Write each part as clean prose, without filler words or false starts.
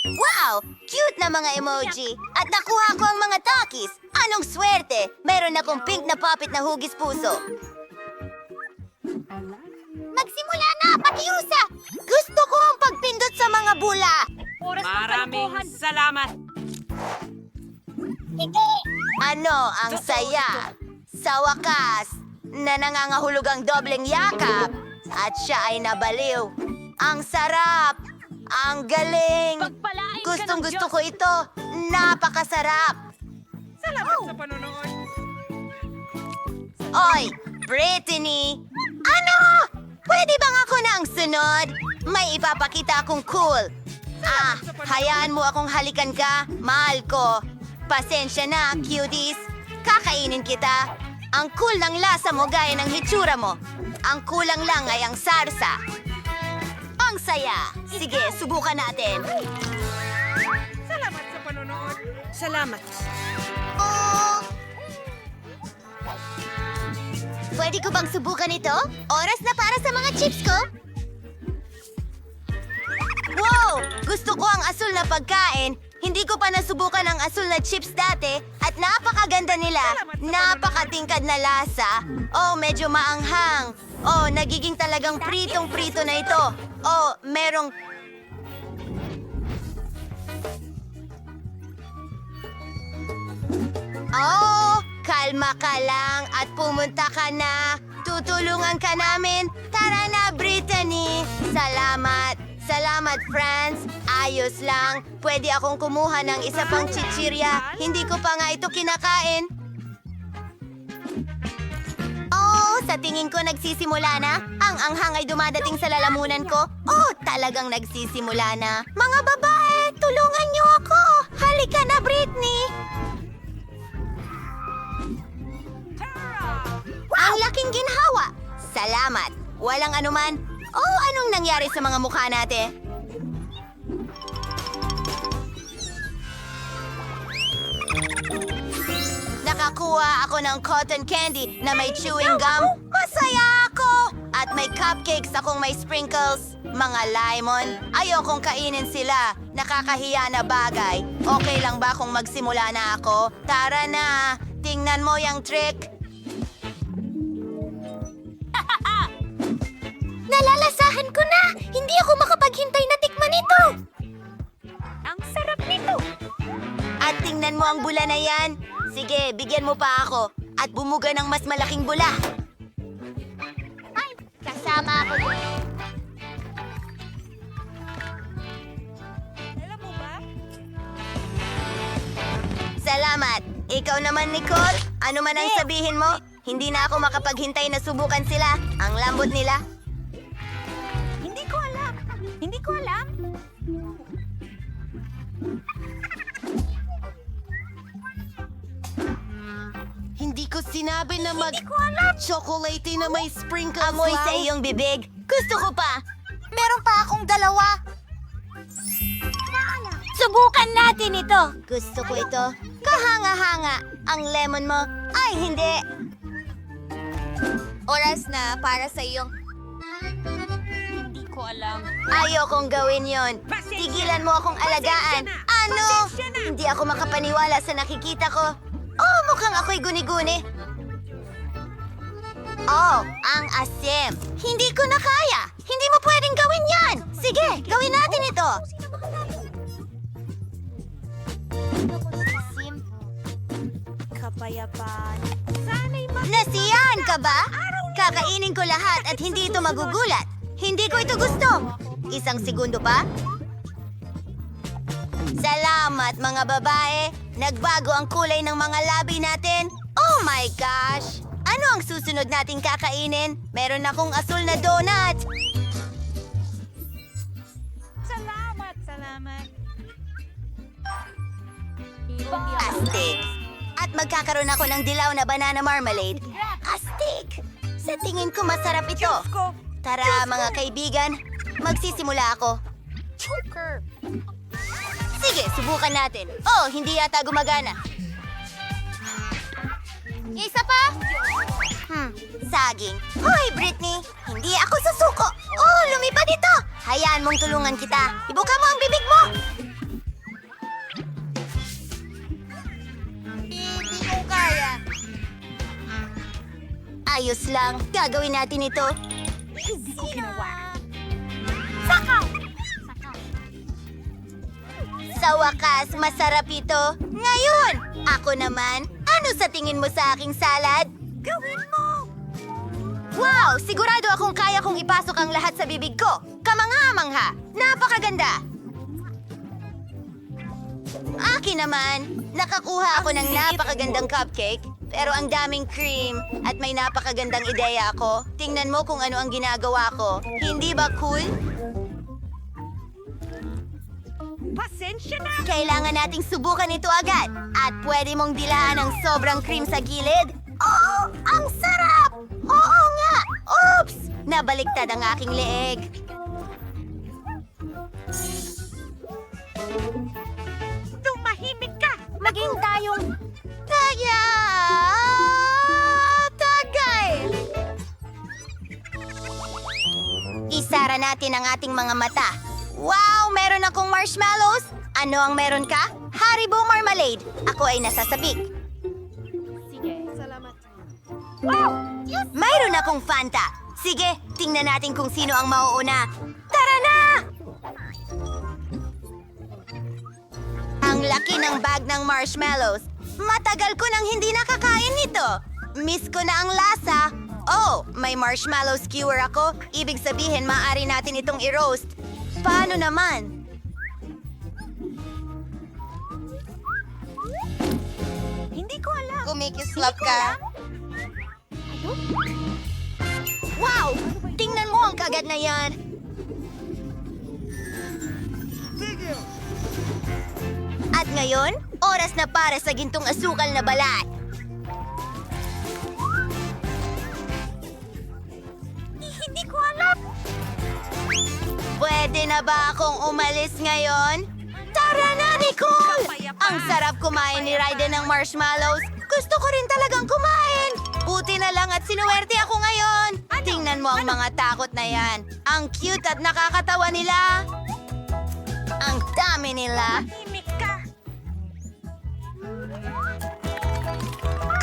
Wow! Cute na mga emoji! At nakuha ko ang mga Takis! Anong swerte! Meron akong pink na puppet na hugis puso. Magsimula na, pakiusa! Gusto ko ang pagpindot sa mga bula! Maraming salamat. Ano ang saya? Sa wakas, na nangangahulog ang dobleng yakap at siya ay nabaliw. Ang sarap! Ang galing! Gustong-gusto ko ito! Napakasarap! Salamat sa panonood. Oy, Brittany! Ano? Pwede bang ako na ang sunod? May ipapakita akong cool. Hayaan mo akong halikan ka, mahal ko. Pasensya na, cuties. Kakainin kita. Ang cool ng lasa mo gaya ng hitsura mo. Ang kulang lang ay ang sarsa. Ang saya. Sige, subukan natin. Salamat sa panonood. Salamat. Oh! Pwede ko bang subukan ito? Oras na para sa mga chips ko. Wow! Gusto ko ang asul na pagkain. Hindi ko pa nasubukan ang asul na chips dati at napakaganda nila. Napakatingkad na lasa. Oh, medyo maanghang. Oh, nagiging talagang pritong-prito na ito. Oh, merong... Oh, kalma ka lang at pumunta ka na. Tutulungan ka namin. Tara na, Brittany. Salamat. Salamat, friends. Ayos lang. Pwede akong kumuha ng isa pang chichirya. Hindi ko pa nga ito kinakain. Oh, sa tingin ko nagsisimula na. Ang anghang ay dumadating sa lalamunan ko. Oh, talagang nagsisimula na. Mga babae, tulungan niyo ako. Halika na, Britney. Ang laking ginhawa. Salamat. Walang anuman. Oh, anong nangyari sa mga mukha natin? Nakakuha ako ng cotton candy na may chewing gum. Masaya ako! At may cupcakes akong may sprinkles. Mga lemon. Ayokong kainin sila. Nakakahiya na bagay. Okay lang ba kung magsimula na ako? Tara na. Tingnan mo yung trick. Nalalasahan ko na! Hindi ako makapaghintay na tikman ito! Ang sarap nito. At tingnan mo ang bula na yan. Sige, bigyan mo pa ako. At bumuga ng mas malaking bula. Ay, kasama ako din. Alam mo ba? Salamat. Ikaw naman, Nicole. Ano man ang sabihin mo, hindi na ako makapaghintay na subukan sila. Ang lambot nila. Hindi ko alam. Hindi ko sinabi na chocolate na may sprinkles Amoy lang. sa iyong bibig. Gusto ko pa. Meron pa akong dalawa. Subukan natin ito. Gusto ko ito. Kahanga-hanga. Ang lemon mo. Ay, hindi. Oras na para sa iyong... Hindi ko alam. Ayokong gawin yon. Tigilan mo akong alagaan. Ano? Hindi ako makapaniwala sa nakikita ko. Oh, mukhang ako'y guni-guni. Oh, ang asim. Hindi ko na kaya. Hindi mo pwedeng gawin yan. Sige, gawin natin ito. Kapayapaan. Sana'y Nasiyahan ka ba? Kakainin ko lahat at hindi ito magugulat. Hindi ko ito gusto. Isang segundo pa. Salamat, mga babae. Nagbago ang kulay ng mga labi natin. Oh my gosh! Ano ang susunod nating kakainin? Meron akong asul na donut. Salamat. Astig. At magkakaroon ako ng dilaw na banana marmalade. Astig! Sa tingin ko masarap ito. Tara, mga kaibigan. Magsisimula ako. Choker. Sige, subukan natin. Oh, hindi yata gumagana. Isa pa? Saging. Hoy, Britney! Hindi ako susuko! Oh, lumipad ito! Hayaan mong tulungan kita. Ibuka mo ang bibig mo! Ayos lang. Gagawin natin ito. Hindi ko ginawa. Sa wakas, masarap ito. Ngayon, ako naman. Ano sa tingin mo sa aking salad? Gawin mo! Wow! Sigurado akong kaya kong ipasok ang lahat sa bibig ko. Kamangha-mangha. Napakaganda. Akin naman, nakakuha ako ng napakagandang cupcake, pero ang daming cream at may napakagandang ideya ako. Tingnan mo kung ano ang ginagawa ko. Hindi ba cool? Pasensya na! Kailangan nating subukan ito agad. At pwede mong dilaan ng sobrang cream sa gilid. Oo! Ang sarap! Oo nga! Oops! Nabaliktad ang aking leeg. Tumahimik ka! Maging tayong... Tagay! Isara natin ang ating mga mata. Wow! Meron akong marshmallows! Ano ang meron ka? Haribo Marmalade. Ako ay nasasabik. Sige. Salamat. Mayroon akong Fanta. Sige, tingnan natin kung sino ang mauuna. Tara na! Ang laki ng bag ng marshmallows. Matagal ko nang hindi nakakain nito. Miss ko na ang lasa. Oh, may marshmallow skewer ako. Ibig sabihin, maaari natin itong i-roast. Paano naman? Hindi ko alam. Kumikislap ka. Wow! Tingnan mo ang kagat na yan. At ngayon, oras na para sa gintong asukal na balat. Hindi ko alam. Pwede na ba akong umalis ngayon? Tara na, Nicole! Ang sarap kumain ni Raiden ng marshmallows. Gusto ko rin talagang kumain. Buti na lang at sinuwerte ako ngayon. Tingnan mo ang mga takot na yan. Ang cute at nakakatawa nila. Ang dami nila. Tahimik ka.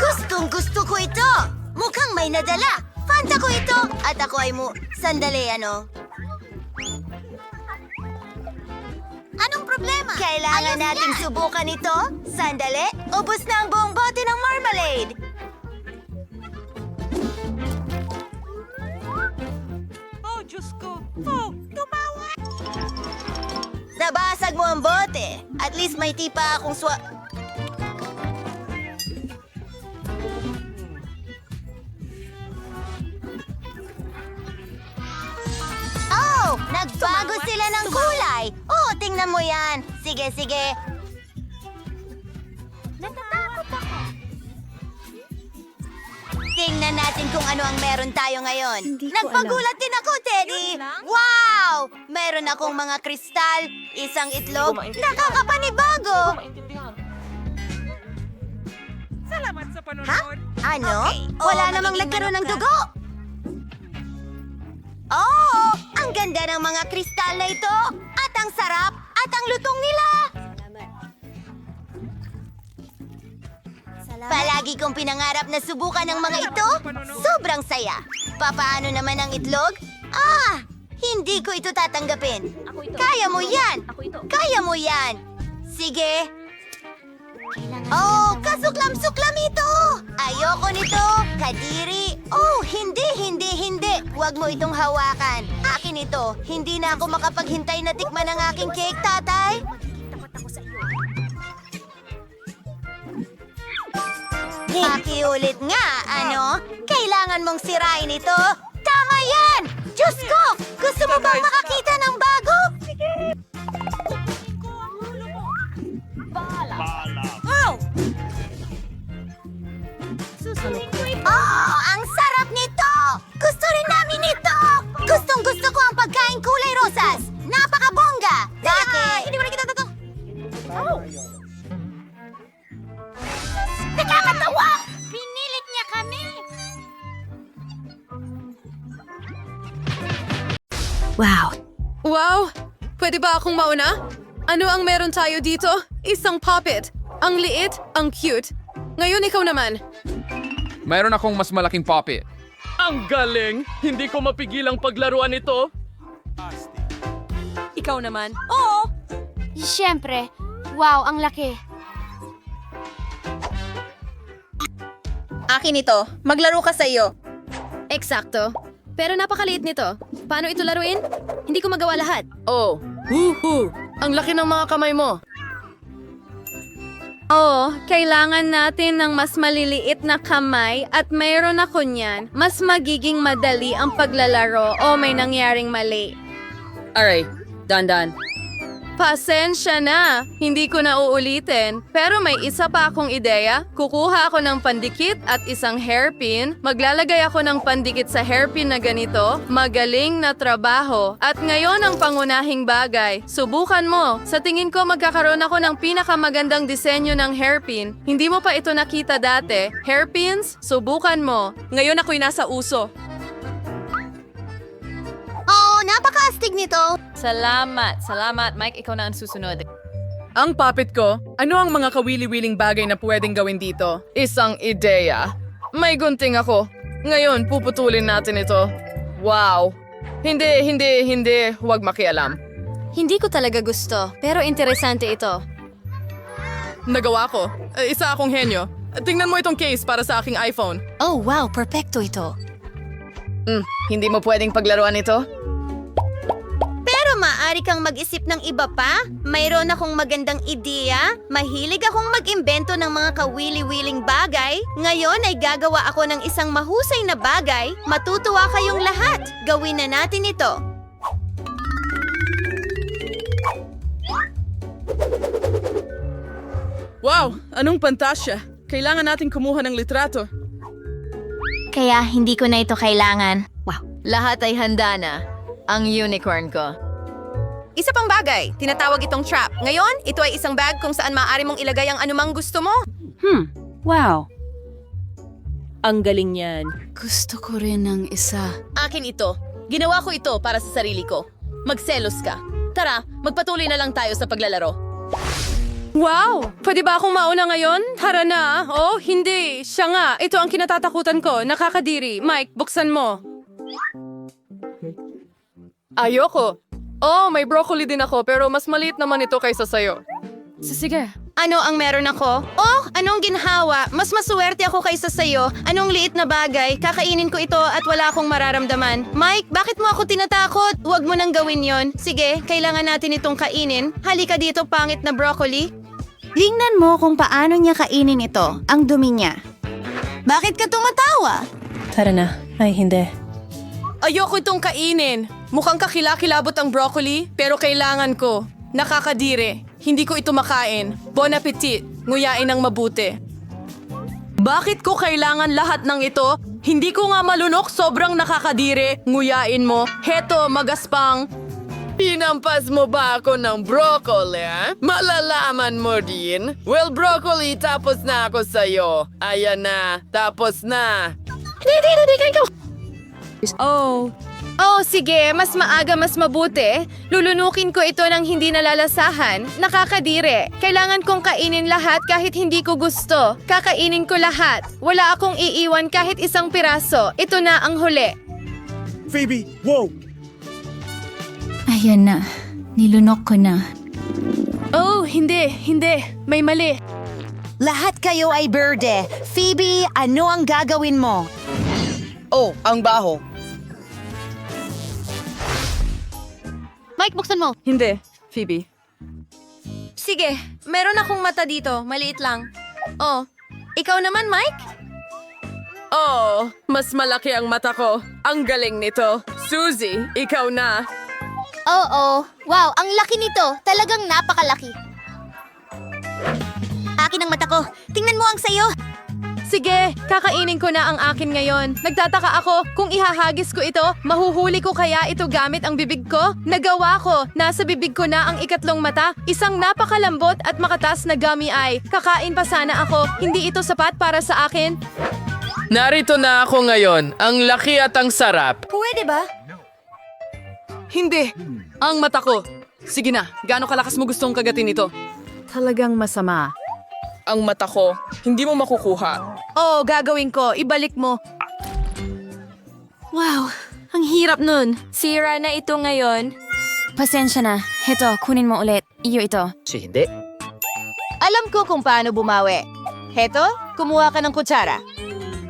Gustong gusto ko ito! Mukhang may nadala! Fanta ko ito! At ako ay Sandali, ano? Anong problema? Kailangan nating subukan ito? Sandali, ubos na ang buong bote ng marmalade! Oh, Diyos ko. Oh, tumawa. Nabasag mo ang bote! At least may tipa akong Oh! Nagbago sila ng kulay! Oh, tingnan mo yan! Sige, sige! Natatakot ako. Tingnan natin kung ano ang meron tayo ngayon. Nagpagulat din ako, Teddy! Yun lang? Wow! Meron akong mga kristal, isang itlog, nakakapanibago! Salamat sa Ha? panonood. Ano? Okay. Wala Oo, namang magiging nagkaroon ng manok ka. dugo! Oh! Ang ganda ng mga kristal na ito! At ang sarap! At ang lutong nila! Palagi kong pinangarap na subukan ang mga ito. Sobrang saya. Papaano naman ang itlog? Ah! Hindi ko ito tatanggapin. Ako ito. Kaya mo yan! Ako ito. Kaya mo yan! Sige! Oh, kasuklam-suklam ito! Ayoko nito! Kadiri! Oh, hindi! Huwag mo itong hawakan. Akin ito. Hindi na ako makapaghintay na tikman ang aking cake, tatay. Takot ako sa iyo. Pakiulit nga, ano? Kailangan mong sirain ito. Tama yan! Diyos ko! Gusto mo bang makakita ng bago? Kukunin ko ang ulo mo. Bahala. Oh! Susunin ko ito. Oh, ang sarap nito! Gusto rin namin ito! Gustong-gusto ko ang pagkain kulay rosas! Napakabongga! Bakit? Hindi mo na kita to. Nakakatawa! Pinilit niya kami. Wow! Pwede ba akong mauna? Ano ang meron tayo dito? Isang puppet. Ang liit, ang cute. Ngayon ikaw naman. Mayroon akong mas malaking puppet. Ang galing! Hindi ko mapigil ang paglaruan ito. Ikaw naman. Oo! Siyempre. Wow, ang laki. Akin ito. Maglaro ka sa iyo. Eksakto. Pero napakaliit nito. Paano ito laruin? Hindi ko magawa lahat. Oh, woohoo! Ang laki ng mga kamay mo. Oo, kailangan natin ng mas maliliit na kamay at mayroon ako niyan. Mas magiging madali ang paglalaro o may nangyaring mali. Aray, dandan. Pasensya na, hindi ko na uulitin. Pero may isa pa akong ideya. Kukuha ako ng pandikit at isang hairpin. Maglalagay ako ng pandikit sa hairpin na ganito. Magaling na trabaho. At ngayon ang pangunahing bagay. Subukan mo. Sa tingin ko magkakaroon ako ng pinakamagandang disenyo ng hairpin. Hindi mo pa ito nakita dati. Hairpins, subukan mo. Ngayon ako'y nasa uso. Oh, napaka-astig nito. Salamat, Mike. Ikaw na ang susunod. Ang puppet ko, ano ang mga kawili-wiling bagay na pwedeng gawin dito? Isang ideya. May gunting ako. Ngayon, puputulin natin ito. Wow! Hindi. Huwag makialam. Hindi ko talaga gusto, pero interesante ito. Nagawa ko. Isa akong henyo. Tingnan mo itong case para sa aking iPhone. Oh, wow, perfecto ito. Hindi mo pwedeng paglaruan ito? Pero maaari kang mag-isip ng iba pa. Mayroon akong magandang ideya. Mahilig akong mag-imbento ng mga kawili-wiling bagay. Ngayon ay gagawa ako ng isang mahusay na bagay. Matutuwa kayong lahat. Gawin na natin ito. Wow! Anong pantasya! Kailangan natin kumuha ng litrato. Kaya hindi ko na ito kailangan. Lahat ay handa na. Ang unicorn ko. Isa pang bagay, tinatawag itong trap. Ngayon, ito ay isang bag kung saan maaari mong ilagay ang anumang gusto mo. Wow. Ang galing yan. Gusto ko rin ng isa. Akin ito. Ginawa ko ito para sa sarili ko. Magselos ka. Tara, magpatuloy na lang tayo sa paglalaro. Wow! Pwede ba akong mauna ngayon? Tara na. Oh, hindi. Siya nga. Ito ang kinatatakutan ko. Nakakadiri. Mike, buksan mo. Ayoko. Oh, may broccoli din ako pero mas maliit naman ito kaysa sayo. Sige. Ano ang meron ako? Oh, anong ginhawa? Mas maswerte ako kaysa sayo. Anong liit na bagay? Kakainin ko ito at wala akong mararamdaman. Mike, bakit mo ako tinatakot? Huwag mo nang gawin yon. Sige, kailangan natin itong kainin. Halika dito, pangit na broccoli. Tingnan mo kung paano niya kainin ito, ang dumi niya. Bakit ka tumatawa? Tara na. Ay, hindi. Ayoko itong kainin. Mukhang kakilakilabot ang broccoli, pero kailangan ko. Nakakadire. Hindi ko ito makain. Bon appetit. Nguyain ng mabuti. Bakit ko kailangan lahat ng ito? Hindi ko nga malunok, sobrang nakakadire. Nguyain mo. Heto, magaspang. Pinampas mo ba ako ng broccoli, eh? Malalaman mo din. Well, broccoli, tapos na ako sa'yo. Ayan na, tapos na. Oh, sige. Mas maaga, mas mabuti. Lulunukin ko ito ng hindi nalalasahan. Nakakadire. Kailangan kong kainin lahat kahit hindi ko gusto. Kakainin ko lahat. Wala akong iiwan kahit isang piraso. Ito na ang huli. Phoebe, whoa! Ayan na. Nilunok ko na. Oh, hindi. May mali. Lahat kayo ay berde. Phoebe, ano ang gagawin mo? Oh, ang baho. Mike, buksan mo. Hindi, Phoebe. Sige, meron akong mata dito. Maliit lang. Oh, ikaw naman, Mike? Oh, mas malaki ang mata ko. Ang galing nito. Suzy, ikaw na. Oo. Wow, ang laki nito. Talagang napakalaki. Akin ang mata ko. Tingnan mo ang sayo. Sige, kakainin ko na ang akin ngayon. Nagtataka ako kung ihahagis ko ito, mahuhuli ko kaya ito gamit ang bibig ko? Nagawa ko. Nasa bibig ko na ang ikatlong mata. Isang napakalambot at makatas na gummy eye. Kakain pa sana ako. Hindi ito sapat para sa akin. Narito na ako ngayon. Ang laki at ang sarap. Pwede ba? Hindi. Ang mata ko. Sige na, gaano kalakas mo gustong kagatin ito? Talagang masama. Ang mata ko, hindi mo makukuha. Oh, gagawin ko. Ibalik mo. Wow, ang hirap nun. Sira na ito ngayon. Pasensya na. Heto, kunin mo ulit. Iyo ito. Alam ko kung paano bumawi. Heto, kumuha ka ng kutsara.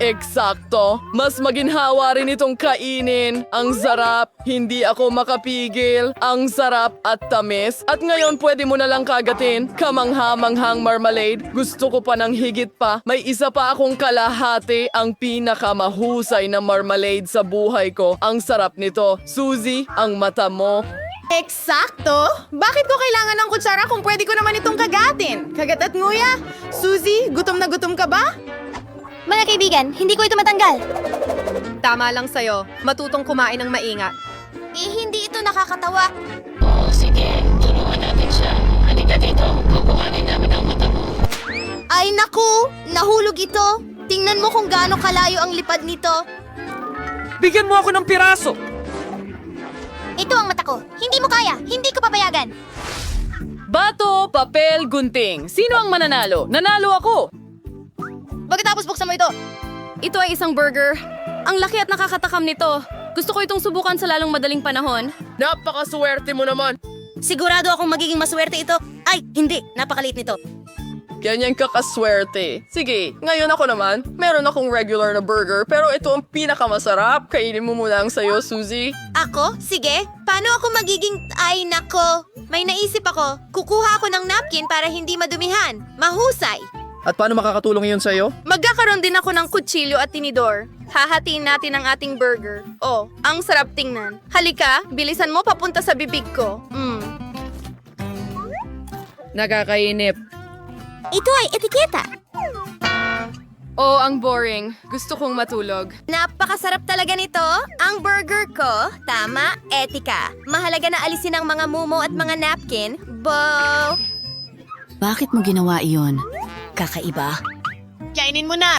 Eksakto. Mas maginhawa rin itong kainin. Ang sarap. Hindi ako makapigil. Ang sarap at tamis. At ngayon pwede mo na lang kagatin. Kamangha-manghang marmalade. Gusto ko pa ng higit pa. May isa pa akong kalahati. Ang pinakamahusay na marmalade sa buhay ko. Ang sarap nito. Suzy, ang mata mo. Eksakto! Bakit ko kailangan ng kutsara kung pwede ko naman itong kagatin? Kagat at nguya? Suzy, gutom na gutom ka ba? Mga kaibigan, hindi ko ito matanggal. Tama lang sa'yo. Matutong kumain ng maingat. Eh, hindi ito nakakatawa. Ay naku! Nahulog ito! Tingnan mo kung gaano kalayo ang lipad nito. Bigyan mo ako ng piraso! Ito ang mata ko. Hindi mo kaya. Hindi ko papayagan. Bato, papel, gunting. Sino ang mananalo? Nanalo ako! Pagkatapos buksan mo ito. Ito ay isang burger. Ang laki at nakakatakam nito. Gusto ko itong subukan sa lalong madaling panahon. Napakaswerte mo naman. Sigurado akong magiging maswerte ito. Ay, hindi. Napakaliit nito. Ganyan ka kaswerte. Sige, ngayon ako naman. Meron akong regular na burger, pero ito ang pinakamasarap. Kainin mo muna ang sayo, Suzy. Ako? Sige. Paano ako magiging... Ay, nako. May naisip ako. Kukuha ako ng napkin para hindi madumihan. Mahusay. At paano makakatulong yun sa'yo? Magkakaroon din ako ng kutsilyo at tinidor. Hahatiin natin ang ating burger. Oh, ang sarap tingnan. Halika, bilisan mo papunta sa bibig ko. Nakakainip. Ito ay etiketa. Oh, ang boring. Gusto kong matulog. Napakasarap talaga nito. Ang burger ko, tama, etika. Mahalaga na alisin ang mga mumo at mga napkin. Bo! Bakit mo ginawa iyon? Kakaiba. Kainin mo na!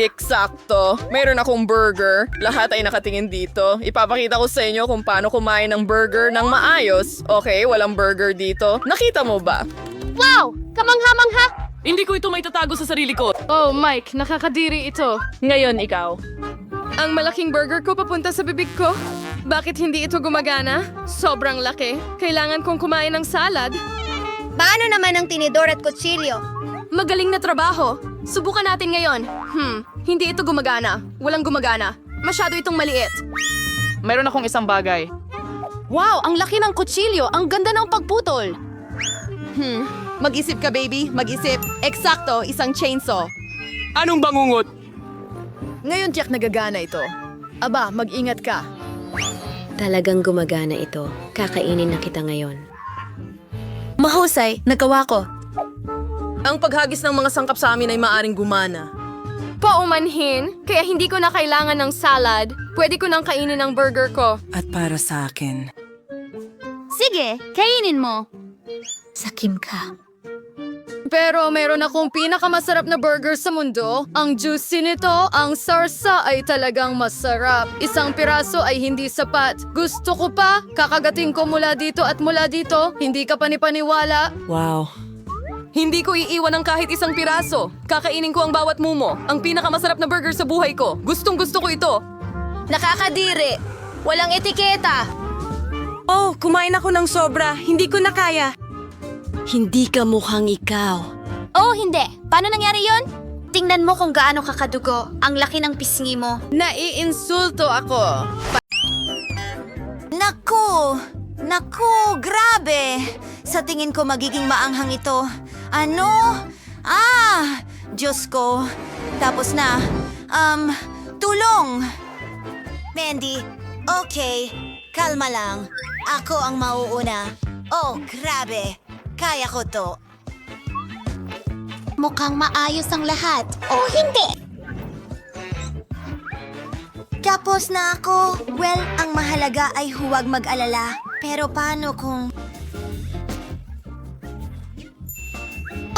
Eksakto. Meron akong burger. Lahat ay nakatingin dito. Ipapakita ko sa inyo kung paano kumain ng burger ng maayos. Okay, walang burger dito. Nakita mo ba? Wow! Kamangha-mangha! Hindi ko ito may tatago sa sarili ko. Oh, Mike, nakakadiri ito. Ngayon, ikaw. Ang malaking burger ko papunta sa bibig ko. Bakit hindi ito gumagana? Sobrang laki. Kailangan kong kumain ng salad. Paano naman ang tinidor at kutsilyo? Magaling na trabaho. Subukan natin ngayon. Hindi ito gumagana. Walang gumagana. Masyado itong maliit. Meron akong isang bagay. Wow, ang laki ng kutsilyo. Ang ganda ng pagputol. Mag-isip ka, baby. Mag-isip. Eksakto, isang chainsaw. Anong bangungot? Ngayon, Jack, nagagana ito. Aba, mag-ingat ka. Talagang gumagana ito. Kakainin na kita ngayon. Mahusay, nagawa ko. Ang paghagis ng mga sangkap sa amin ay maaring gumana. Paumanhin, kaya hindi ko na kailangan ng salad. Pwede ko nang kainin ang burger ko. At para sa akin, Sige, kainin mo. Sakim ka. Pero meron akong pinakamasarap na burger sa mundo. Ang juicy nito, ang sarsa ay talagang masarap. Isang piraso ay hindi sapat. Gusto ko pa, kakagating ko mula dito at mula dito. Hindi ka panipaniwala. wow. Hindi ko iiwan ng kahit isang piraso. Kakainin ko ang bawat mumo. Ang pinakamasarap na burger sa buhay ko. Gustong gusto ko ito. Nakakadiri. Walang etiketa. Oh, kumain ako ng sobra. Hindi ko na kaya. Hindi ka mukhang ikaw. Oh, hindi. Paano nangyari yon? Tingnan mo kung gaano kakadugo. Ang laki ng pisngi mo. Naiinsulto ako. Naku! Naku, grabe! Sa tingin ko magiging maanghang ito. Ano? Diyos ko. Tapos na. Tulong! Mandy, okay. Kalma lang. Ako ang mauuna. Oh, grabe. Kaya ko to. Mukhang maayos ang lahat. Oh, hindi! Tapos na ako. Well, ang mahalaga ay huwag mag-alala. Pero paano kung...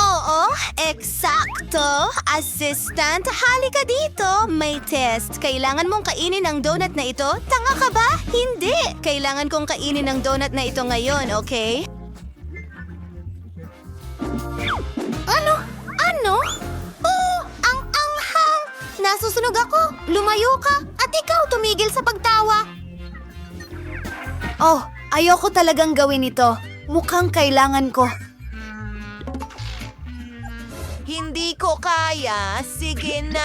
Oo, eksakto. Assistant, halika dito. May test. Kailangan mong kainin ang donut na ito. Tanga ka ba? Hindi. Kailangan kong kainin ang donut na ito ngayon, okay? Ano? Oh, ang anghang! Nasusunog ako. Lumayo ka at At ikaw tumigil sa pagtawa. Oh, ayoko talagang gawin ito. Mukhang kailangan ko. Hindi ko kaya. Sige na.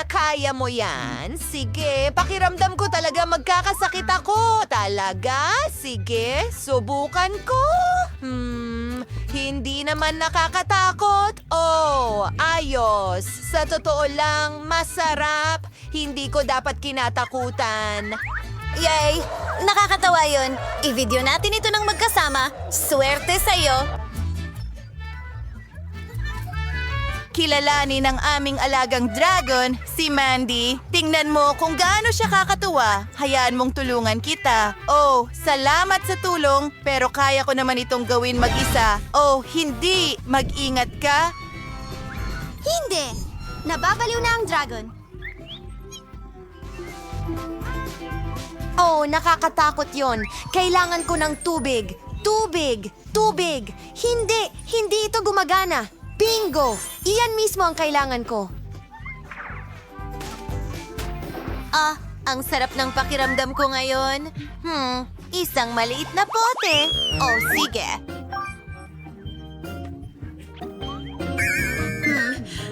Kaya mo yan. Sige. Pakiramdam ko talaga magkakasakit ako. Talaga? Sige. Subukan ko. Hindi naman nakakatakot. Oh, ayos. Sa totoo lang, masarap. Hindi ko dapat kinatakutan. Yay! Nakakatawa yun. I-video natin ito ng magkasama. Swerte sa'yo. Kilalanin ang aming alagang dragon, si Mandy. Tingnan mo kung gaano siya kakatuwa. Hayaan mong tulungan kita. Oh, salamat sa tulong, pero kaya ko naman itong gawin mag-isa. Oh, hindi. Mag-ingat ka. Hindi. Nababaliw na ang dragon. Oh, nakakatakot yon. Kailangan ko ng tubig. Tubig! Tubig! Hindi ito gumagana. Bingo! Iyan mismo ang kailangan ko. Ang sarap ng pakiramdam ko ngayon. Isang maliit na pote. Oh, sige.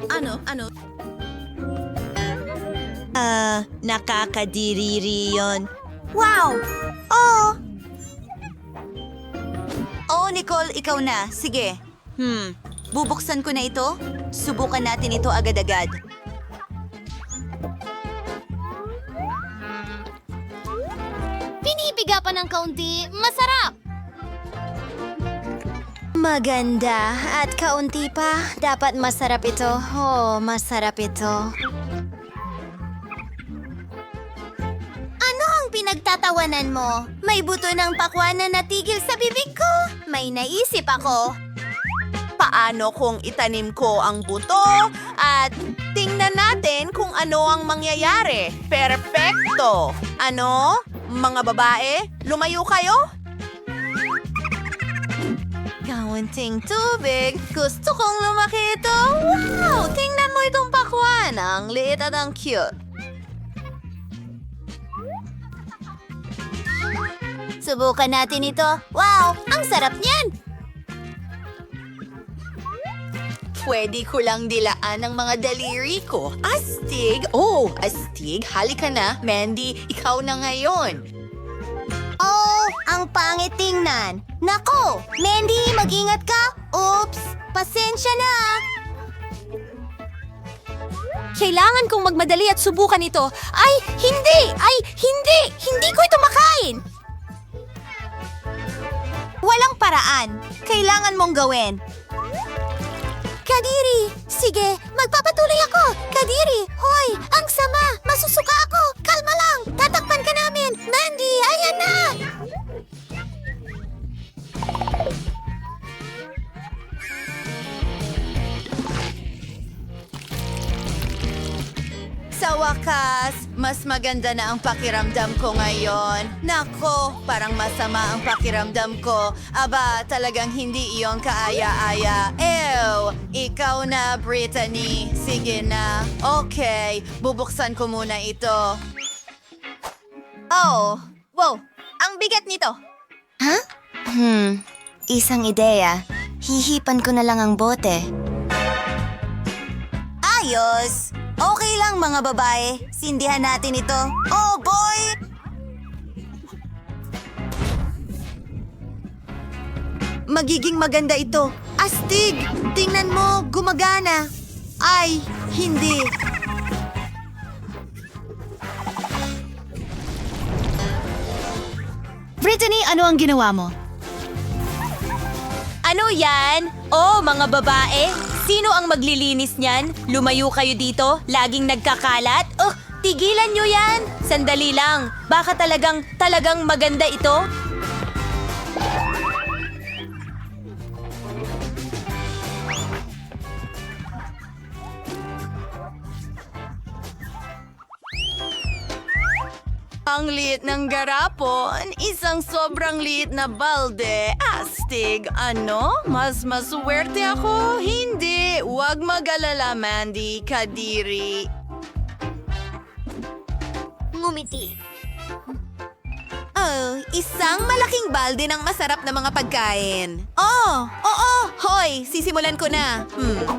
Ano? Nakakadiriri yon. Wow! Oh, Nicole, ikaw na. Sige. Bubuksan ko na ito. Subukan natin ito agad-agad. Pinipiga pa ng kaunti. Masarap! Maganda. At kaunti pa. Dapat masarap ito. Oh, masarap ito. Ano ang pinagtatawanan mo? May buto ng pakwan na natigil sa bibig ko. May naisip ako. Paano kung itanim ko ang buto at tingnan natin kung ano ang mangyayari? Perfecto! Ano? Mga babae, lumayo kayo? Kaunting tubig. Gusto kong lumaki ito. Wow! Tingnan mo itong pakwan. Ang liit at ang cute. Subukan natin ito. Wow! Ang sarap niyan! Pwede ko lang dilaan ang mga daliri ko. Astig! Oh, astig. Halika na. Mandy, ikaw na ngayon. Oh, ang pangit tingnan. Nako! Mandy, mag-ingat ka! Oops! Pasensya na! Kailangan kong magmadali at subukan ito. Ay, hindi! Ay, hindi! Hindi ko ito makain! Walang paraan. Kailangan mong gawin. Kadiri! Sige, magpapatuloy ako! Kadiri! Hoy! Ang sama! Masusuka ako! Kalma lang! Tatakpan ka namin! Mandy! Ayan na! Sa wakas, mas maganda na ang pakiramdam ko ngayon. Nako, parang masama ang pakiramdam ko. Aba, talagang hindi iyon kaaya-aya. Ew! Ikaw na, Brittany. Sige na. Okay, bubuksan ko muna ito. Oh! Wow! Ang bigat nito! Isang ideya. Hihipan ko na lang ang bote. Ayos! Okay lang mga babae. Sindihan natin ito. Oh boy! Magiging maganda ito. Astig! Tingnan mo, gumagana. Ay, hindi. Brittany, ano ang ginawa mo? Ano yan? Oh, mga babae? Sino ang maglilinis niyan? Lumayo kayo dito? Laging nagkakalat? Oh, tigilan nyo yan! Sandali lang. Baka talagang maganda ito? Ang liit ng garapon, isang sobrang liit na balde. Astig, ano? Mas maswerte ako? Hindi, huwag mag-alala, Mandy, Kadiri. ngumiti. Oh, isang malaking balde ng masarap na mga pagkain. Oh, oo, hoy, sisimulan ko na.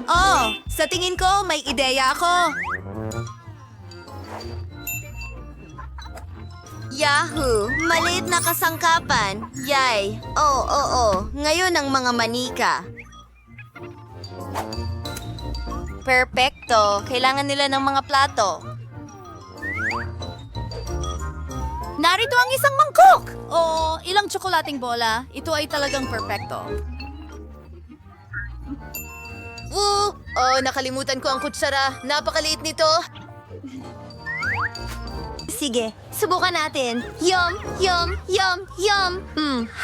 Oh, sa tingin ko, may ideya ako. Yahoo! Maliit na kasangkapan. Yay! Oo. Ngayon ang mga manika. Perpekto. Kailangan nila ng mga plato. Narito ang isang mangkok! O ilang tsokolating bola. Ito ay talagang perpekto. Nakalimutan ko ang kutsara. Napakaliit nito. Sige, subukan natin. Yum!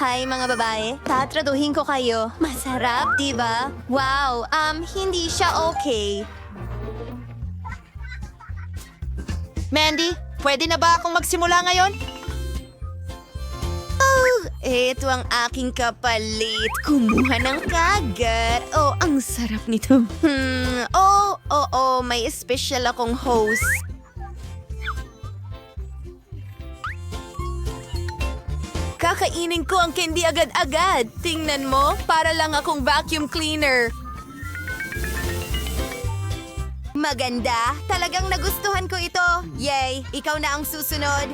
Hi mga babae. Tatraduhin ko kayo. Masarap, di ba? Wow, hindi siya okay. Mandy, pwede na ba akong magsimula ngayon? Ito ang aking kapalit. Kumuha ng kagat. Oh, ang sarap nito. May special akong host. Kakainin ko ang candy agad-agad. Tingnan mo, para lang akong vacuum cleaner. Maganda. Talagang nagustuhan ko ito. Yay! Ikaw na ang susunod.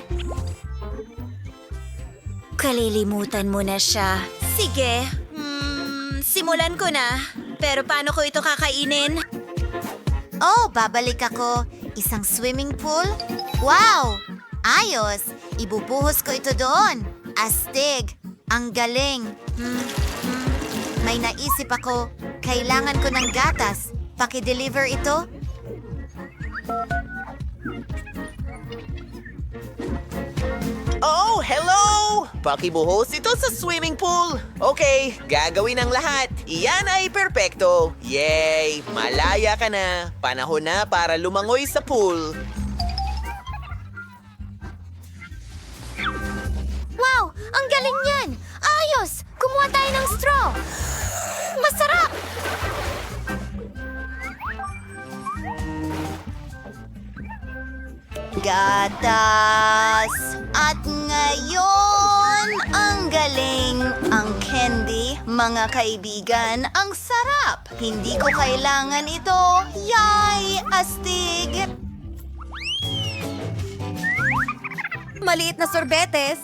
Kalilimutan mo na siya. Sige. Simulan ko na. Pero paano ko ito kakainin? Oh, babalik ako. Isang swimming pool? Wow! Ayos! Ibubuhos ko ito doon. Astig! Ang galing! May naisip ako. Kailangan ko ng gatas. Paki-deliver ito? Oh, hello! Pakibuhos ito sa swimming pool. Okay, gagawin ang lahat. Iyan ay perpekto. Yay! Malaya ka na. Panahon na para lumangoy sa pool. Wow! Ang galing yan! Ayos! Kumuha tayo ng straw! Masarap! Gatas! At ngayon, ang galing! Ang candy, mga kaibigan, ang sarap! Hindi ko kailangan ito. Yay! Astig! Maliit na sorbetes.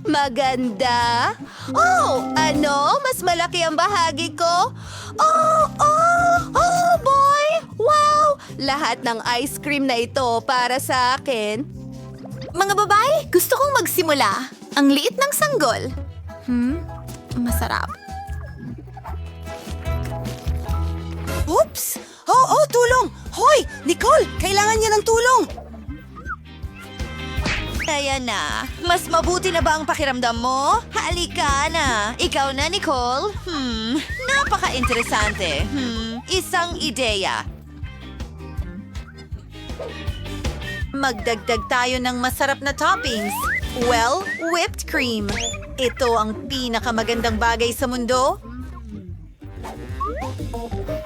Maganda. Oh, ano? Mas malaki ang bahagi ko? Oh boy! Wow! Lahat ng ice cream na ito para sa akin. Mga babae, gusto kong magsimula. Ang liit ng sanggol. Masarap. Oops! Tulong! Hoy! Nicole! Kailangan niya ng tulong! Kaya na. Mas mabuti na ba ang pakiramdam mo? Halika na. Ikaw na, Nicole. Napaka-interesante. Isang ideya. Magdagdag tayo ng masarap na toppings. Well, whipped cream. Ito ang pinakamagandang bagay sa mundo.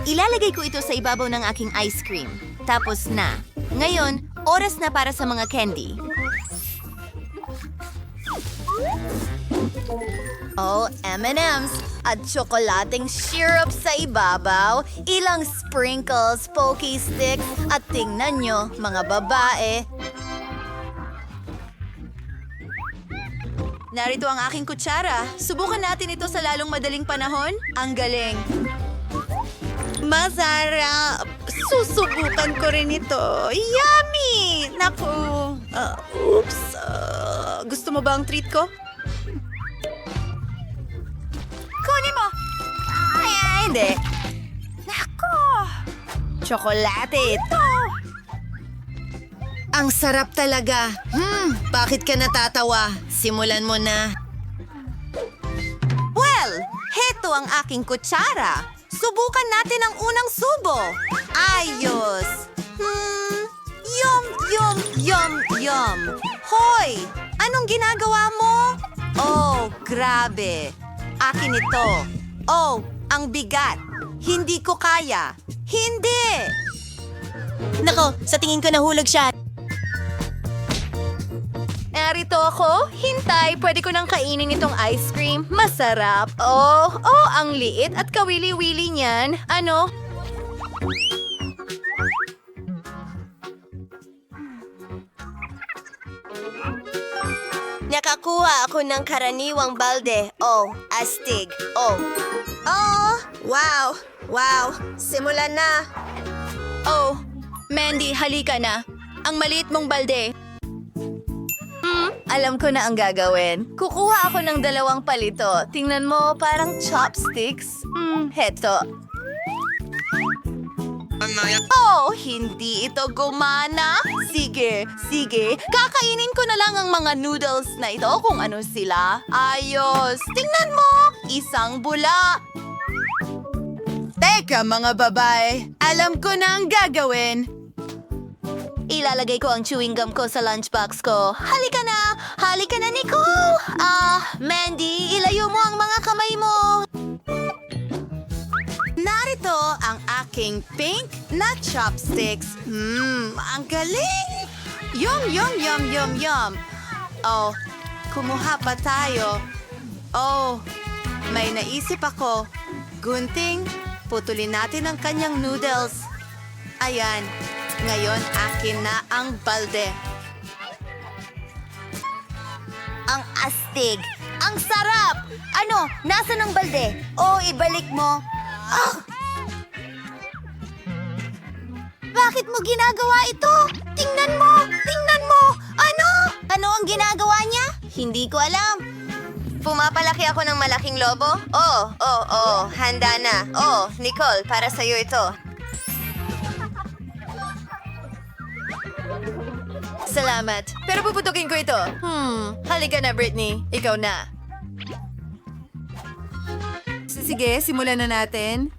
Ilalagay ko ito sa ibabaw ng aking ice cream. Tapos na. Ngayon, oras na para sa mga candy. Oh, M&M's at tsokolating syrup sa ibabaw, ilang sprinkles, pokey sticks, at tingnan nyo, mga babae. Narito ang aking kutsara. Subukan natin ito sa lalong madaling panahon. Ang galing. Masarap. Susubukan ko rin ito. Yummy! Naku. Oops. Gusto mo ba ang treat ko? Kunin mo! Ay, hindi. Naku. Tsokolate ito. Ang sarap talaga. Bakit ka natatawa? Simulan mo na. Well, heto ang aking kutsara. Subukan natin ang unang subo. Ayos. Yum. Hoy! Anong ginagawa mo? Oh, grabe. Akin ito. Oh, ang bigat. Hindi ko kaya. Hindi! Nako, sa tingin ko nahulog siya. narito ako. Hintay, pwede ko nang kainin itong ice cream. Masarap. Oh, ang liit at kawili-wili niyan. Ano? Nakakuha ako ng karaniwang balde. Oh, astig. Oh. Oh, wow. Wow, simulan na. Oh, Mandy, halika na. Ang maliit mong balde. Alam ko na ang gagawin. Kukuha ako ng 2 palito. Tingnan mo, parang chopsticks. Heto. Oh, hindi ito gumana. Sige. Kakainin ko na lang ang mga noodles na ito kung ano sila. Ayos. Tingnan mo, isang bula. Teka, mga babae. Alam ko na ang gagawin. Ilalagay ko ang chewing gum ko sa lunchbox ko. Halika na, Nicole! Mandy, ilayo mo ang mga kamay mo. Narito ang aking pink na chopsticks. Ang galing! Yum. Oh, kumuha pa tayo. Oh, may naisip ako. Gunting, putulin natin ang kanyang noodles. Ayan, ngayon akin na ang balde. Ang astig. Ang sarap! Ano? Nasaan ang balde? Oh, ibalik mo. Bakit mo ginagawa ito? Tingnan mo! Ano? Ano ang ginagawa niya? Hindi ko alam. Pumapalaki ako ng malaking lobo? Oh, handa na. Oh, Nicole, para sa'yo ito. Salamat. Pero puputukin ko ito. Halika na, Britney. Ikaw na. Sige, simulan na natin.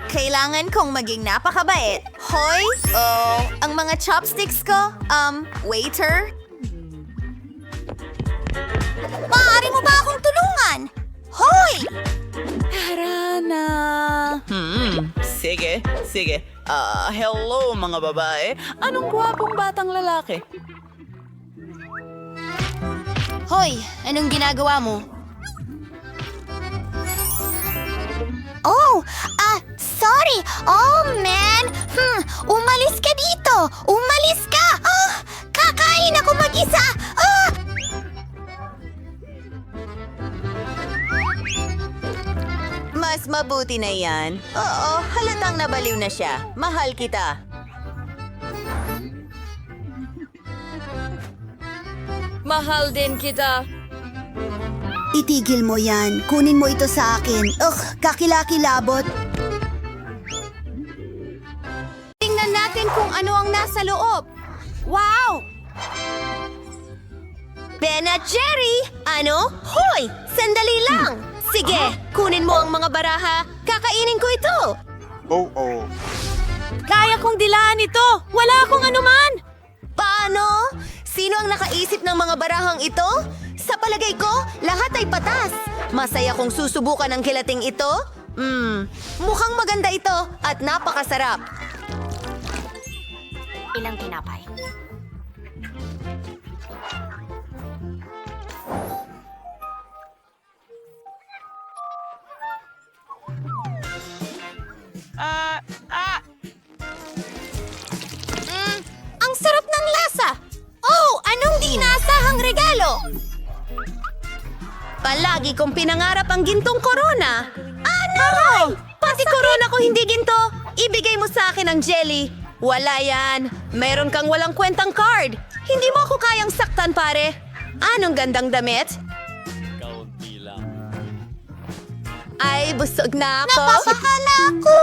Kailangan kong maging napakabait. Hoy! Oh, ang mga chopsticks ko? Waiter? Maaari mo ba akong tulungan? Hoy! Tara na. Sige. Hello mga babae. Anong gwapong batang lalaki? Hoy, anong ginagawa mo? Oh, sorry. Oh, man. Umalis ka dito. Umalis ka. Kakain ako mag-isa. Mas mabuti na yan. Oo, halatang nabaliw na siya. Mahal kita. Mahal din kita. Itigil mo yan. Kunin mo ito sa akin. Kakilakilabot. Tingnan natin kung ano ang nasa loob. Wow! Ben at Jerry! Ano? Hoy! Sandali lang! Sige, kunin mo ang mga baraha. Kakainin ko ito. Kaya kong dilaan ito! Wala akong anuman! Paano? Sino ang nakaisip ng mga barahang ito? Sa palagay ko, lahat ay patas. Masaya kong susubukan ang gelating ito. Mukhang maganda ito at napakasarap. Ilang tinapay. Ang sarap ng lasa! Oh, anong di inaasahang regalo? Palagi kong pinangarap ang gintong korona. Ano? Pati korona ko hindi ginto. Ibigay mo sa akin ang jelly. Wala yan. Meron kang walang kwentang card. Hindi mo ako kayang saktan, pare. Anong gandang damit? Ay, busog na ako. Napapahala ako.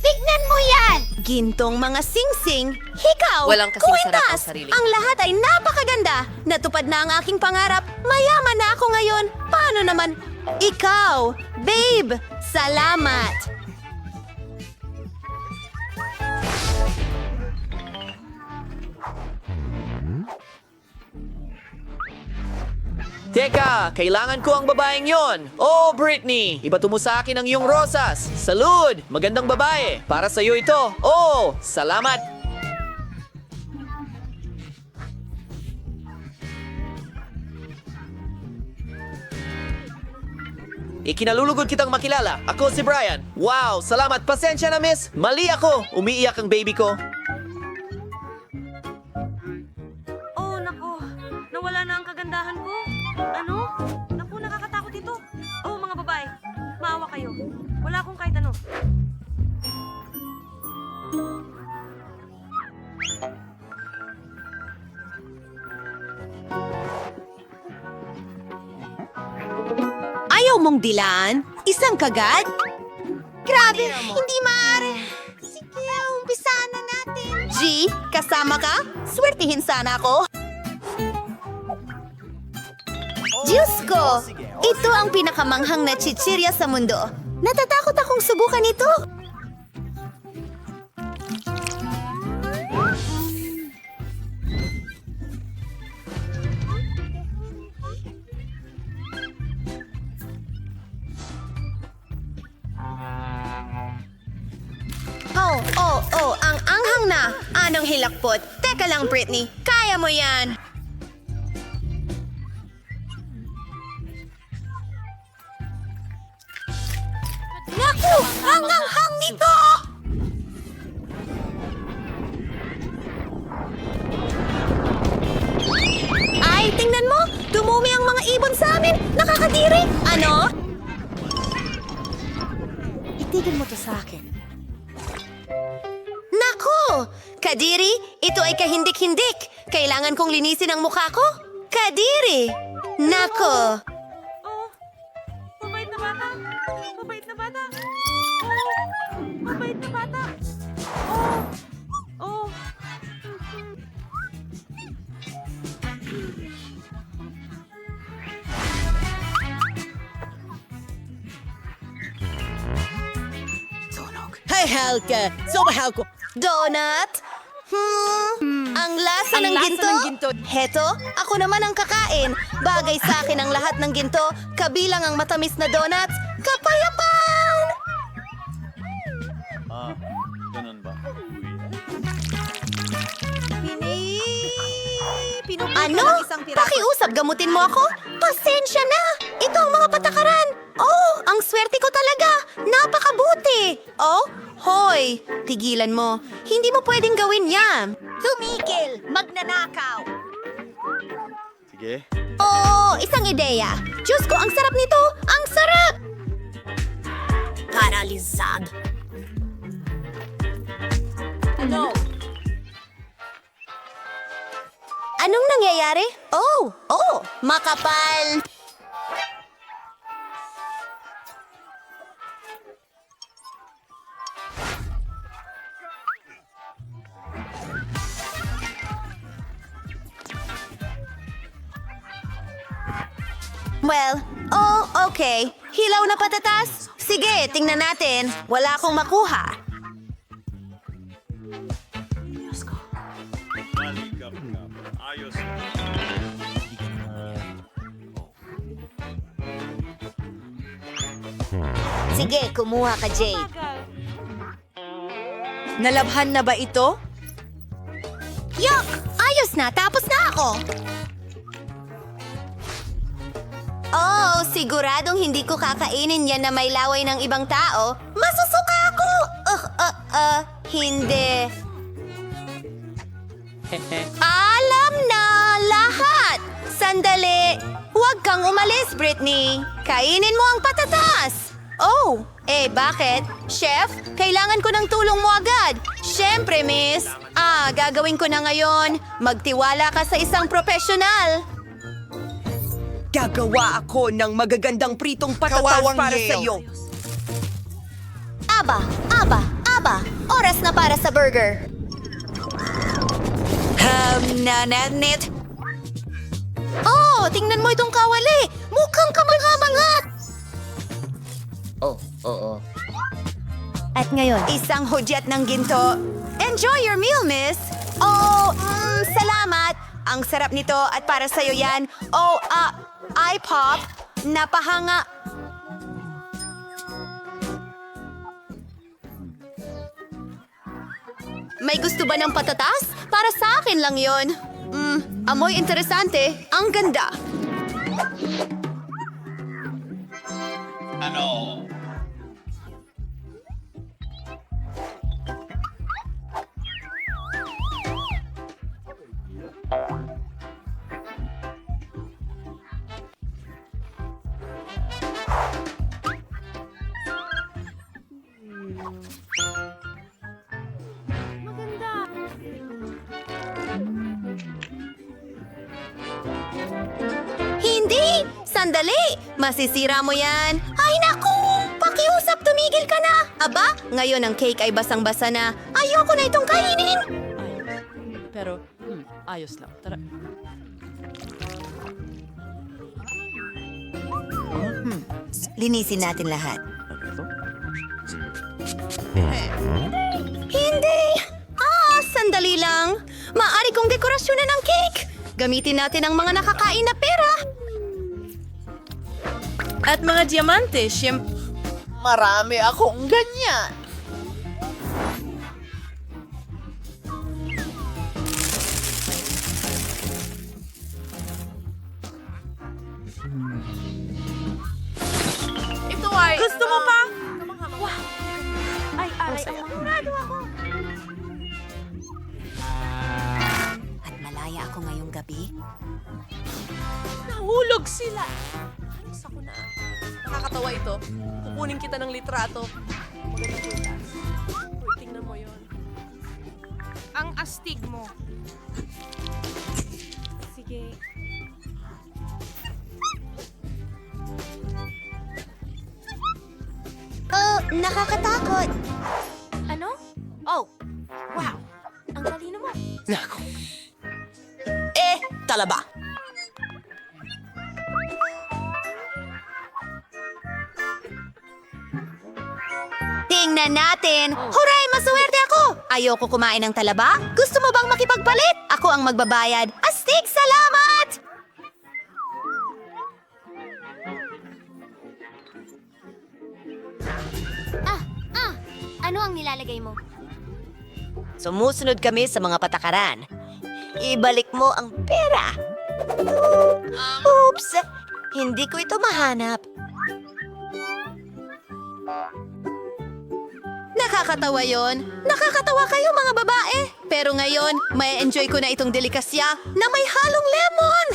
Tignan mo yan. Gintong mga singsing. Hikaw, Walang kasing sarap ang kuwitas. sarili. Ang lahat ay napakaganda. Natupad na ang aking pangarap. Mayaman na ako ngayon. Paano naman? Ikaw, babe, salamat. Teka, kailangan ko ang babaeng yon. Oh, Britney, ibato mo sa akin ang iyong rosas. Salud! Magandang babae. Para sa iyo ito. Oh, salamat. Ikinalulugod kitang makilala. Ako si Brian. Wow, salamat. Pasensya na, miss. Mali ako. Umiiyak ang baby ko. Oh, nako. Nawala na ang kagandahan ko. Ano? Naku, nakakatakot ito. Oh, mga babae. Maawa kayo. Wala akong kahit ano. Ayaw mong dilaan? Isang kagad? Grabe, hindi maaari. Sige, umpisa na natin. G, kasama ka? Swertihin sana ako. Diyos ko! Ito ang pinakamanghang na chichirya sa mundo. Natatakot akong subukan ito. Ang anghang na. Anong hilakpot? Teka lang, Britney. Kaya mo yan. Naku! Ang anghang nito! Ay, tingnan mo! Dumumi ang mga ibon sa amin! Nakakadiri! Ano? Itigil mo to sa akin. Naku! Kadiri, ito ay kahindik-hindik. Kailangan kong linisin ang mukha ko. Kadiri! Nako! Oh, mabait na bata. Mabait na bata. Oh, mabait na bata. Oh, oh. Hey, Halka! Sumahal ko! Donut? Ang lasa ng ginto? Heto, ako naman ang kakain. Bagay sa akin ang lahat ng ginto, kabilang ang matamis na donuts. Kapayapaan! Ano? Pakiusap, gamutin mo ako? Pasensya na! Ito ang mga patakaran! Oh, ang swerte ko talaga! Napakabuti! Oh, hoy! Tigilan mo. Hindi mo pwedeng gawin yan. Tumigil! Magnanakaw! Sige. Oh, isang ideya. Diyos ko, ang sarap nito! Ang sarap! Paralizad. Ano? Anong nangyayari? Oh, makapal! Well, okay. Hilaw na patatas? Sige, tingnan natin. Wala akong makuha. Sige, kumuha ka, Jade. Nalabhan na ba ito? Yuck! Ayos na! Tapos na ako! Oh, siguradong hindi ko kakainin yan na may laway ng ibang tao. Masusuka ako! Hindi. Alam na lahat! Sandali! Huwag kang umalis, Britney. Kainin mo ang patatas! Oh, bakit? Chef, kailangan ko ng tulong mo agad. Siyempre, miss. Gagawin ko na ngayon. Magtiwala ka sa isang profesional. Gagawa ako ng magagandang pritong patatas para sa iyo. Aba! Oras na para sa burger. Nananit. Oh, tingnan mo itong kawali. Mukhang kamangha-mangha. At ngayon, isang hudyat ng ginto. Enjoy your meal, miss. Oh, salamat. Ang sarap nito at para sa'yo yan. Ay, Pop, napahanga. May gusto ba ng patatas? Para sa akin lang yon. Amoy interesante. Ang ganda. Hindi! Sandali! Masisira mo yan! Ay naku! Pakiusap, tumigil ka na! Aba, ngayon ang cake ay basang-basa na. Ayoko na itong kainin! Pero, ayos lang. Tara. Linisin natin lahat. Hindi! Sandali lang. Maaari kong dekorasyonan ng cake. Gamitin natin ang mga nakakain na pera. At mga diamante, Marami akong ganyan. Ito ay... Gusto mo pa? Wow! Ay, aray, amurado ako. At malaya ako ngayong gabi. Nahulog sila. Alis ako na. Nakakatawa ito. Kukunin kita ng litrato. Magandang kwintas. Uy, tingnan mo yon. Ang astig mo. Sige. Oh, nakakatakot. Ano? Oh, wow. Ang talino mo. Talaba. Tingnan natin. Huray, maswerte ako. Ayoko kumain ng talaba. Gusto mo bang makipagpalit? Ako ang magbabayad. Astig, salamat! Ano ang nilalagay mo? Sumusunod kami sa mga patakaran. Ibalik mo ang pera. Oops! Hindi ko ito mahanap. Nakakatawa yon. Nakakatawa kayo mga babae. Pero ngayon, may enjoy ko na itong delikasya na may halong lemon.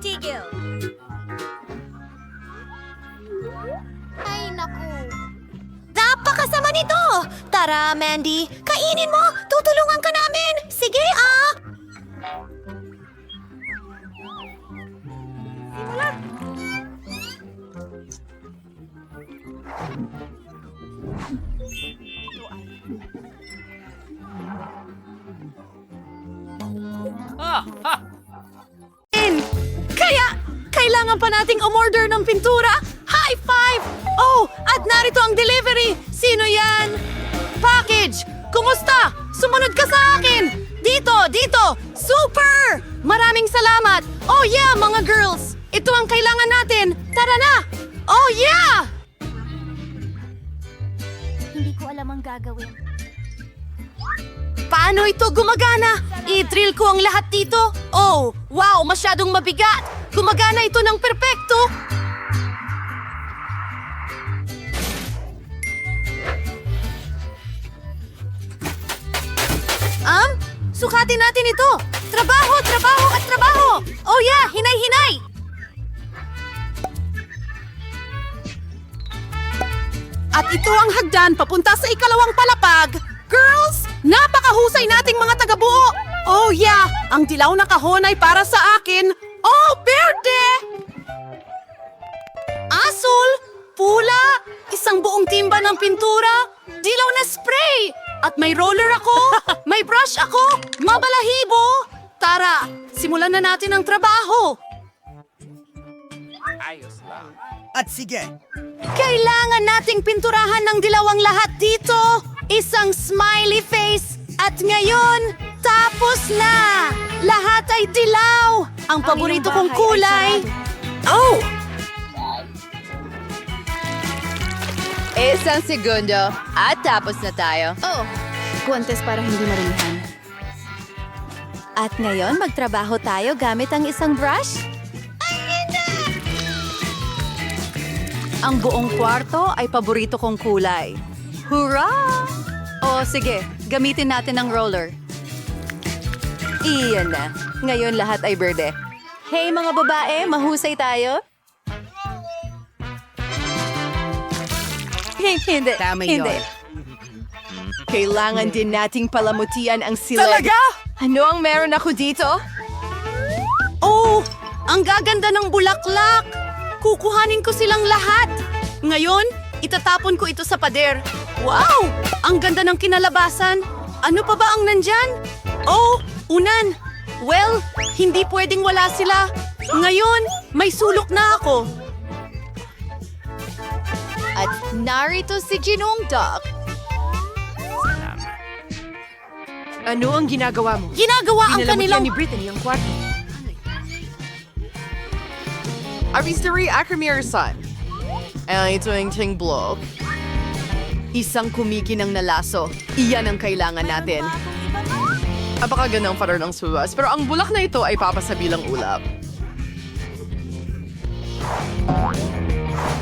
Tigil. Ay, naku. Napakasama nito! Tara, Mandy, kainin mo! Tutulungan ka namin! Sige, Kaya, kailangan pa nating umorder ng pintura. High five! Oh, at narito ang delivery. Sino yan? Package! Kumusta? Sumunod ka sa akin! Dito, dito! Super! Maraming salamat! Oh yeah, mga girls! Ito ang kailangan natin! Tara na! Oh yeah! Hindi ko alam ang gagawin. Paano ito gumagana? I-drill ko ang lahat dito? Oh, wow, masyadong mabigat! Gumagana ito ng perpekto! Sukatin natin ito! Trabaho, trabaho at trabaho! Oh yeah, hinay-hinay! At ito ang hagdan papunta sa ikalawang palapag. Girls, napakahusay nating mga taga-buo. Oh yeah, ang dilaw na kahon ay para sa akin. Oh, berde! Asul, pula, isang buong timba ng pintura, dilaw na spray, at may roller ako, may brush ako, mabalahibo. Tara, simulan na natin ang trabaho. Ayos lang. At sige, Kailangan nating pinturahan ng dilawang lahat dito. Isang smiley face. At ngayon, tapos na. Lahat ay dilaw. Ang paborito kong kulay. Oh! Isang segundo at tapos na tayo. Oh, guwantes para hindi marumihan. At ngayon, magtrabaho tayo gamit ang isang brush. Ang buong kwarto ay paborito kong kulay. Hurrah! O sige, gamitin natin ang roller. Iyan na. Ngayon lahat ay berde. Hey mga babae, mahusay tayo? Hindi. Hindi. Kailangan din nating palamutian ang silig. Talaga? Ano ang meron ako dito? Oh, ang gaganda ng bulaklak! Kukuhanin ko silang lahat. Ngayon, itatapon ko ito sa pader. Wow! Ang ganda ng kinalabasan. Ano pa ba ang nandyan? Oh, unan. Well, hindi pwedeng wala sila. Ngayon, may sulok na ako. At narito si Ginong Duck. Ano ang ginagawa mo? Ginagawa ang kanilang... Brittany ang kwarto. Aristary Akramiarsan. Ay, ito ang ting block. Isang kumikinang nalaso. Iyan ang kailangan natin. Napakagandang pattern ng suwas, pero ang bulak na ito ay papasabilang ulap.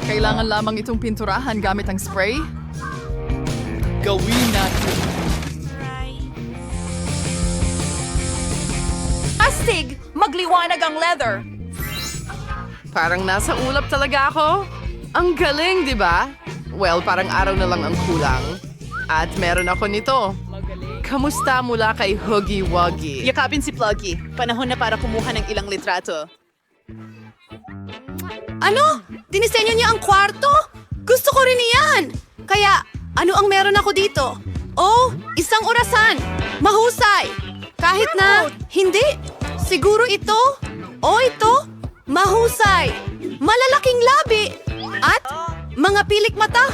Kailangan lamang itong pinturahan gamit ang spray. Gawin natin. Astig! Magliwanag ang leather! Parang nasa ulap talaga ako. Ang galing, di ba? Well, parang araw na lang ang kulang. At meron ako nito. Kamusta mula kay Huggy Wuggy? yakapin si Pluggy. Panahon na para kumuha ng ilang litrato. Ano? Dinisenyo niya ang kwarto? Gusto ko rin iyan! Kaya, ano ang meron ako dito? Oh, isang orasan! Mahusay! Kahit na, hindi! Siguro ito? O ito? Mahusay! Malalaking labi! At mga pilik mata!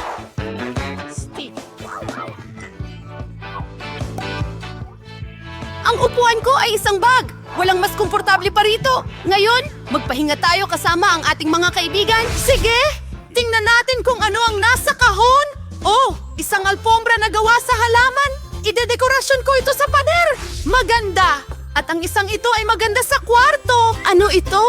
Ang upuan ko ay isang bag! Walang mas komportable pa rito! Ngayon, magpahinga tayo kasama ang ating mga kaibigan. Sige! Tingnan natin kung ano ang nasa kahon! Oh, isang alpombra na gawa sa halaman! Idedekorasyon ko ito sa pader! Maganda! At ang isang ito ay maganda sa kwarto! Ano ito?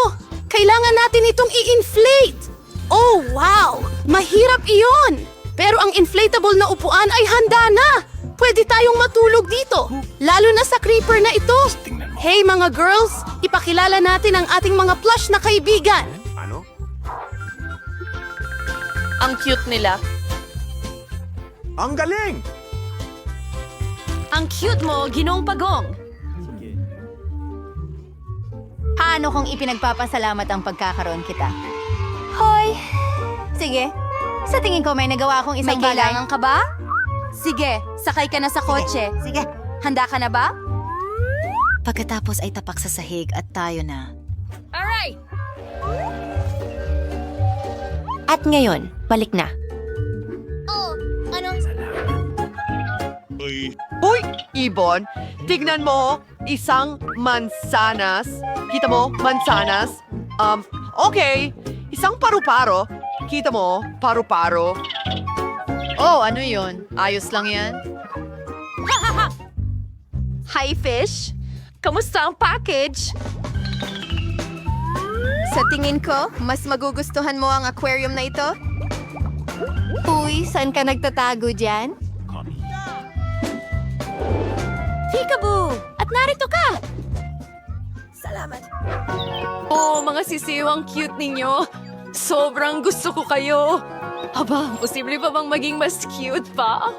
Kailangan natin itong i-inflate! Oh, wow! Mahirap iyon! Pero ang inflatable na upuan ay handa na! Pwede tayong matulog dito! Lalo na sa creeper na ito! Hey mga girls! Ipakilala natin ang ating mga plush na kaibigan! Ano? Ang cute nila. Ang galing! Ang cute mo, Ginong Pagong! Sige. Paano kung ipinagpapasalamat ang pagkakaroon kita? Hoy! Sige. Sa tingin ko may nagawa akong isang bagay. May kailangan ka ba? Sige, sakay ka na sa kotse. Sige. Handa ka na ba? Pagkatapos ay tapak sa sahig at tayo na. At ngayon, balik na. Oh, ano? Uy, Ibon, tignan mo, isang mansanas. Kita mo, mansanas? Okay, isang paru-paro. Kita mo, paru-paro. Oh, ano yun? Ayos lang yan. Hi, fish! Kamusta ang package? Sa tingin ko, mas magugustuhan mo ang aquarium na ito? Uy, saan ka nagtatago dyan? Peekaboo! At narito ka! Salamat. Oh, mga sisiwang cute ninyo. Sobrang gusto ko kayo. Aba, posible pa bang maging mas cute pa?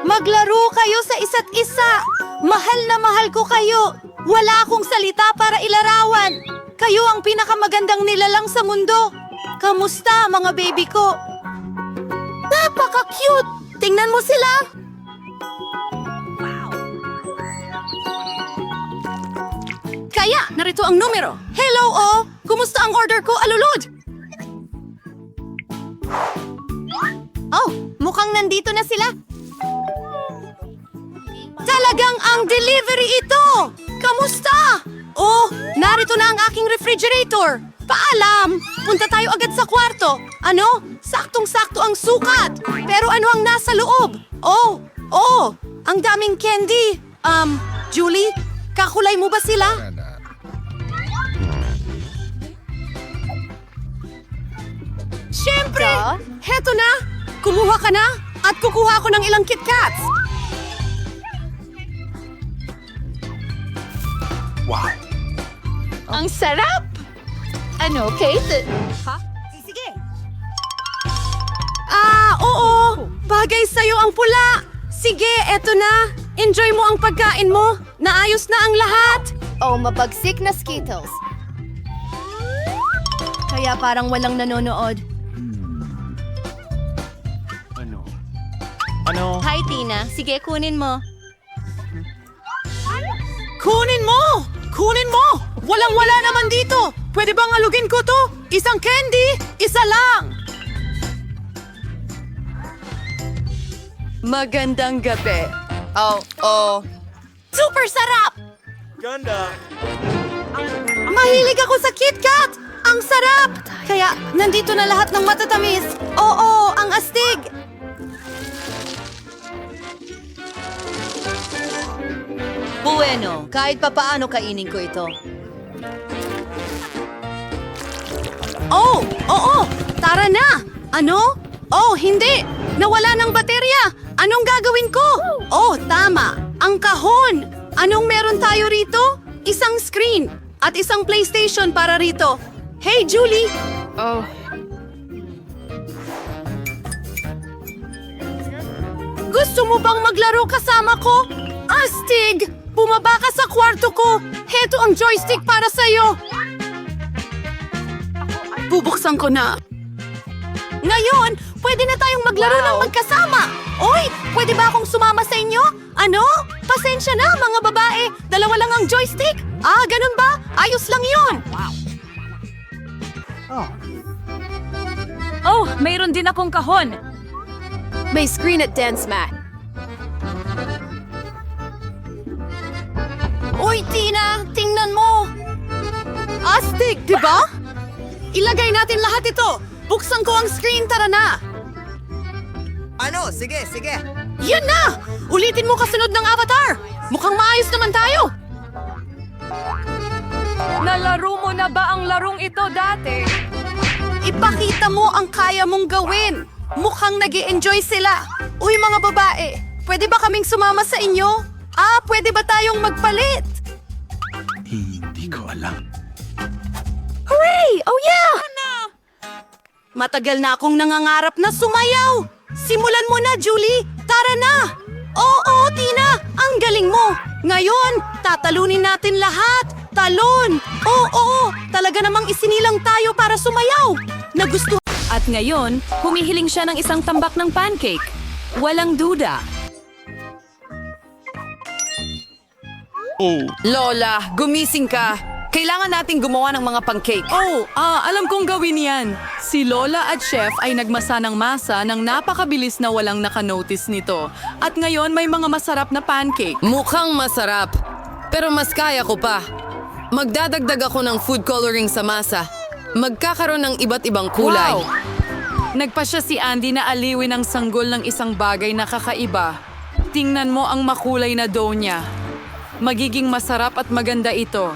Maglaro kayo sa isa't isa. Mahal na mahal ko kayo. Wala akong salita para ilarawan. Kayo ang pinakamagandang nilalang sa mundo. Kamusta, mga baby ko? Napaka-cute! Tingnan mo sila! Kaya, narito ang numero. Hello, oh! Kumusta ang order ko, alulod? nandito na sila. Talagang ang delivery ito! Kamusta? Oh, narito na ang aking refrigerator. Paalam! Punta tayo agad sa kwarto. Ano? Saktong-sakto ang sukat. Pero ano ang nasa loob? Oh, ang daming candy. Julie, kakulay mo ba sila? Siyempre! Heto na! Kumuha ka na at kukuha ko ng ilang KitKats. Wow. Ang sarap! Ano, Kate? Sige. Oo! Bagay sa'yo ang pula! Sige, eto na! Enjoy mo ang pagkain mo! Naayos na ang lahat! mabagsik na Skittles. Kaya parang walang nanonood. Ano? Hi, Tina. Sige, kunin mo. Kunin mo! Kunin mo! Walang-wala naman dito! Pwede bang alugin ko to? Isang candy? Isa lang! Magandang gabi. Super sarap! Ganda. Mahilig ako sa KitKat! Ang sarap! Kaya, nandito na lahat ng matatamis. Oo, ang astig! Bueno, kahit papaano kainin ko ito. Oh, oo! Tara na! Ano? Oh, hindi! Nawala ng baterya! Anong gagawin ko? Oh, tama! Ang kahon! Anong meron tayo rito? Isang screen at isang PlayStation para rito. Hey, Julie! Gusto mo bang maglaro kasama ko? Astig! Bumaba ka sa kwarto ko! Heto ang joystick para sa'yo! Bubuksan ko na. Ngayon, pwede na tayong maglaro ng magkasama. Oy, pwede ba akong sumama sa inyo? Ano? Pasensya na, mga babae. Dalawa lang ang joystick. Ganun ba? Ayos lang yun. Oh, mayroon din akong kahon. May screen at dance mat. Uy, Tina! Tingnan mo! Astig, di ba? Ilagay natin lahat ito! Buksan ko ang screen, tara na! Ano? Sige. Yan na! Ulitin mo kasunod ng avatar! Mukhang maayos naman tayo! Nalaro mo na ba ang larong ito dati? Ipakita mo ang kaya mong gawin! Mukhang nag-i-enjoy sila! Uy, mga babae! Pwede ba kaming sumama sa inyo? Pwede ba tayong magpalit? Hindi ko alam. Hooray! Oh yeah! Matagal na akong nangangarap na sumayaw! Simulan mo na, Julie! Tara na! Oo, Tina! Ang galing mo! Ngayon, tatalunin natin lahat! Talon! Oo! Talaga namang isinilang tayo para sumayaw! Nagustuhan. At ngayon, humihiling siya ng isang tambak ng pancake. Walang duda. Lola, gumising ka. Kailangan nating gumawa ng mga pancake. Alam kong gawin yan. Si Lola at Chef ay nagmasa ng masa ng napakabilis na walang nakanotice nito. At ngayon may mga masarap na pancake. Mukhang masarap. Pero mas kaya ko pa. Magdadagdag ako ng food coloring sa masa. Magkakaroon ng iba't ibang kulay. Wow! Nagpa siya si Andy na aliwin ang sanggol ng isang bagay na kakaiba. Tingnan mo ang makulay na dough niya. Magiging masarap at maganda ito.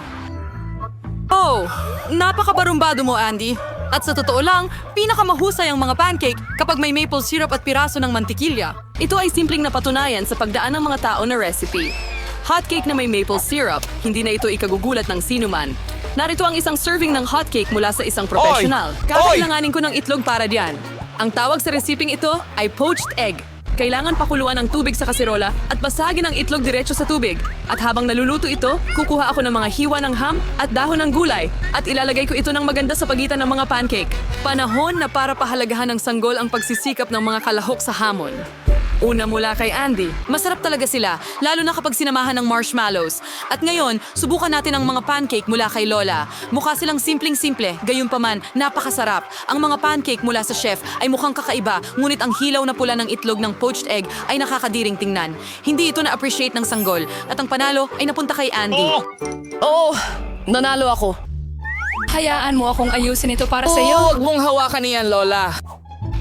Oh, napakabarumbado mo, Andy. At sa totoo lang, pinakamahusay ang mga pancake kapag may maple syrup at piraso ng mantikilya. Ito ay simpleng napatunayan sa pagdaan ng mga tao na recipe. Hotcake na may maple syrup, hindi na ito ikagugulat ng sinuman. Narito ang isang serving ng hotcake mula sa isang professional. Kakailanganin ko ng itlog para diyan. Ang tawag sa resiping ito ay poached egg. Kailangan pakuluan ang tubig sa kaserola at basagin ang itlog diretso sa tubig. At habang naluluto ito, kukuha ako ng mga hiwa ng ham at dahon ng gulay at ilalagay ko ito ng maganda sa pagitan ng mga pancake. Panahon na para pahalagahan ng sanggol ang pagsisikap ng mga kalahok sa hamon. Una mula kay Andy. Masarap talaga sila, lalo na kapag sinamahan ng marshmallows. At ngayon, subukan natin ang mga pancake mula kay Lola. Mukha silang simpleng-simple, gayunpaman, napakasarap. Ang mga pancake mula sa chef ay mukhang kakaiba, ngunit ang hilaw na pula ng itlog ng poached egg ay nakakadiring tingnan. Hindi ito na-appreciate ng sanggol, at ang panalo ay napunta kay Andy. Oh, nanalo ako. Hayaan mo akong ayusin ito para sa iyo. Huwag mong hawakan niyan, Lola.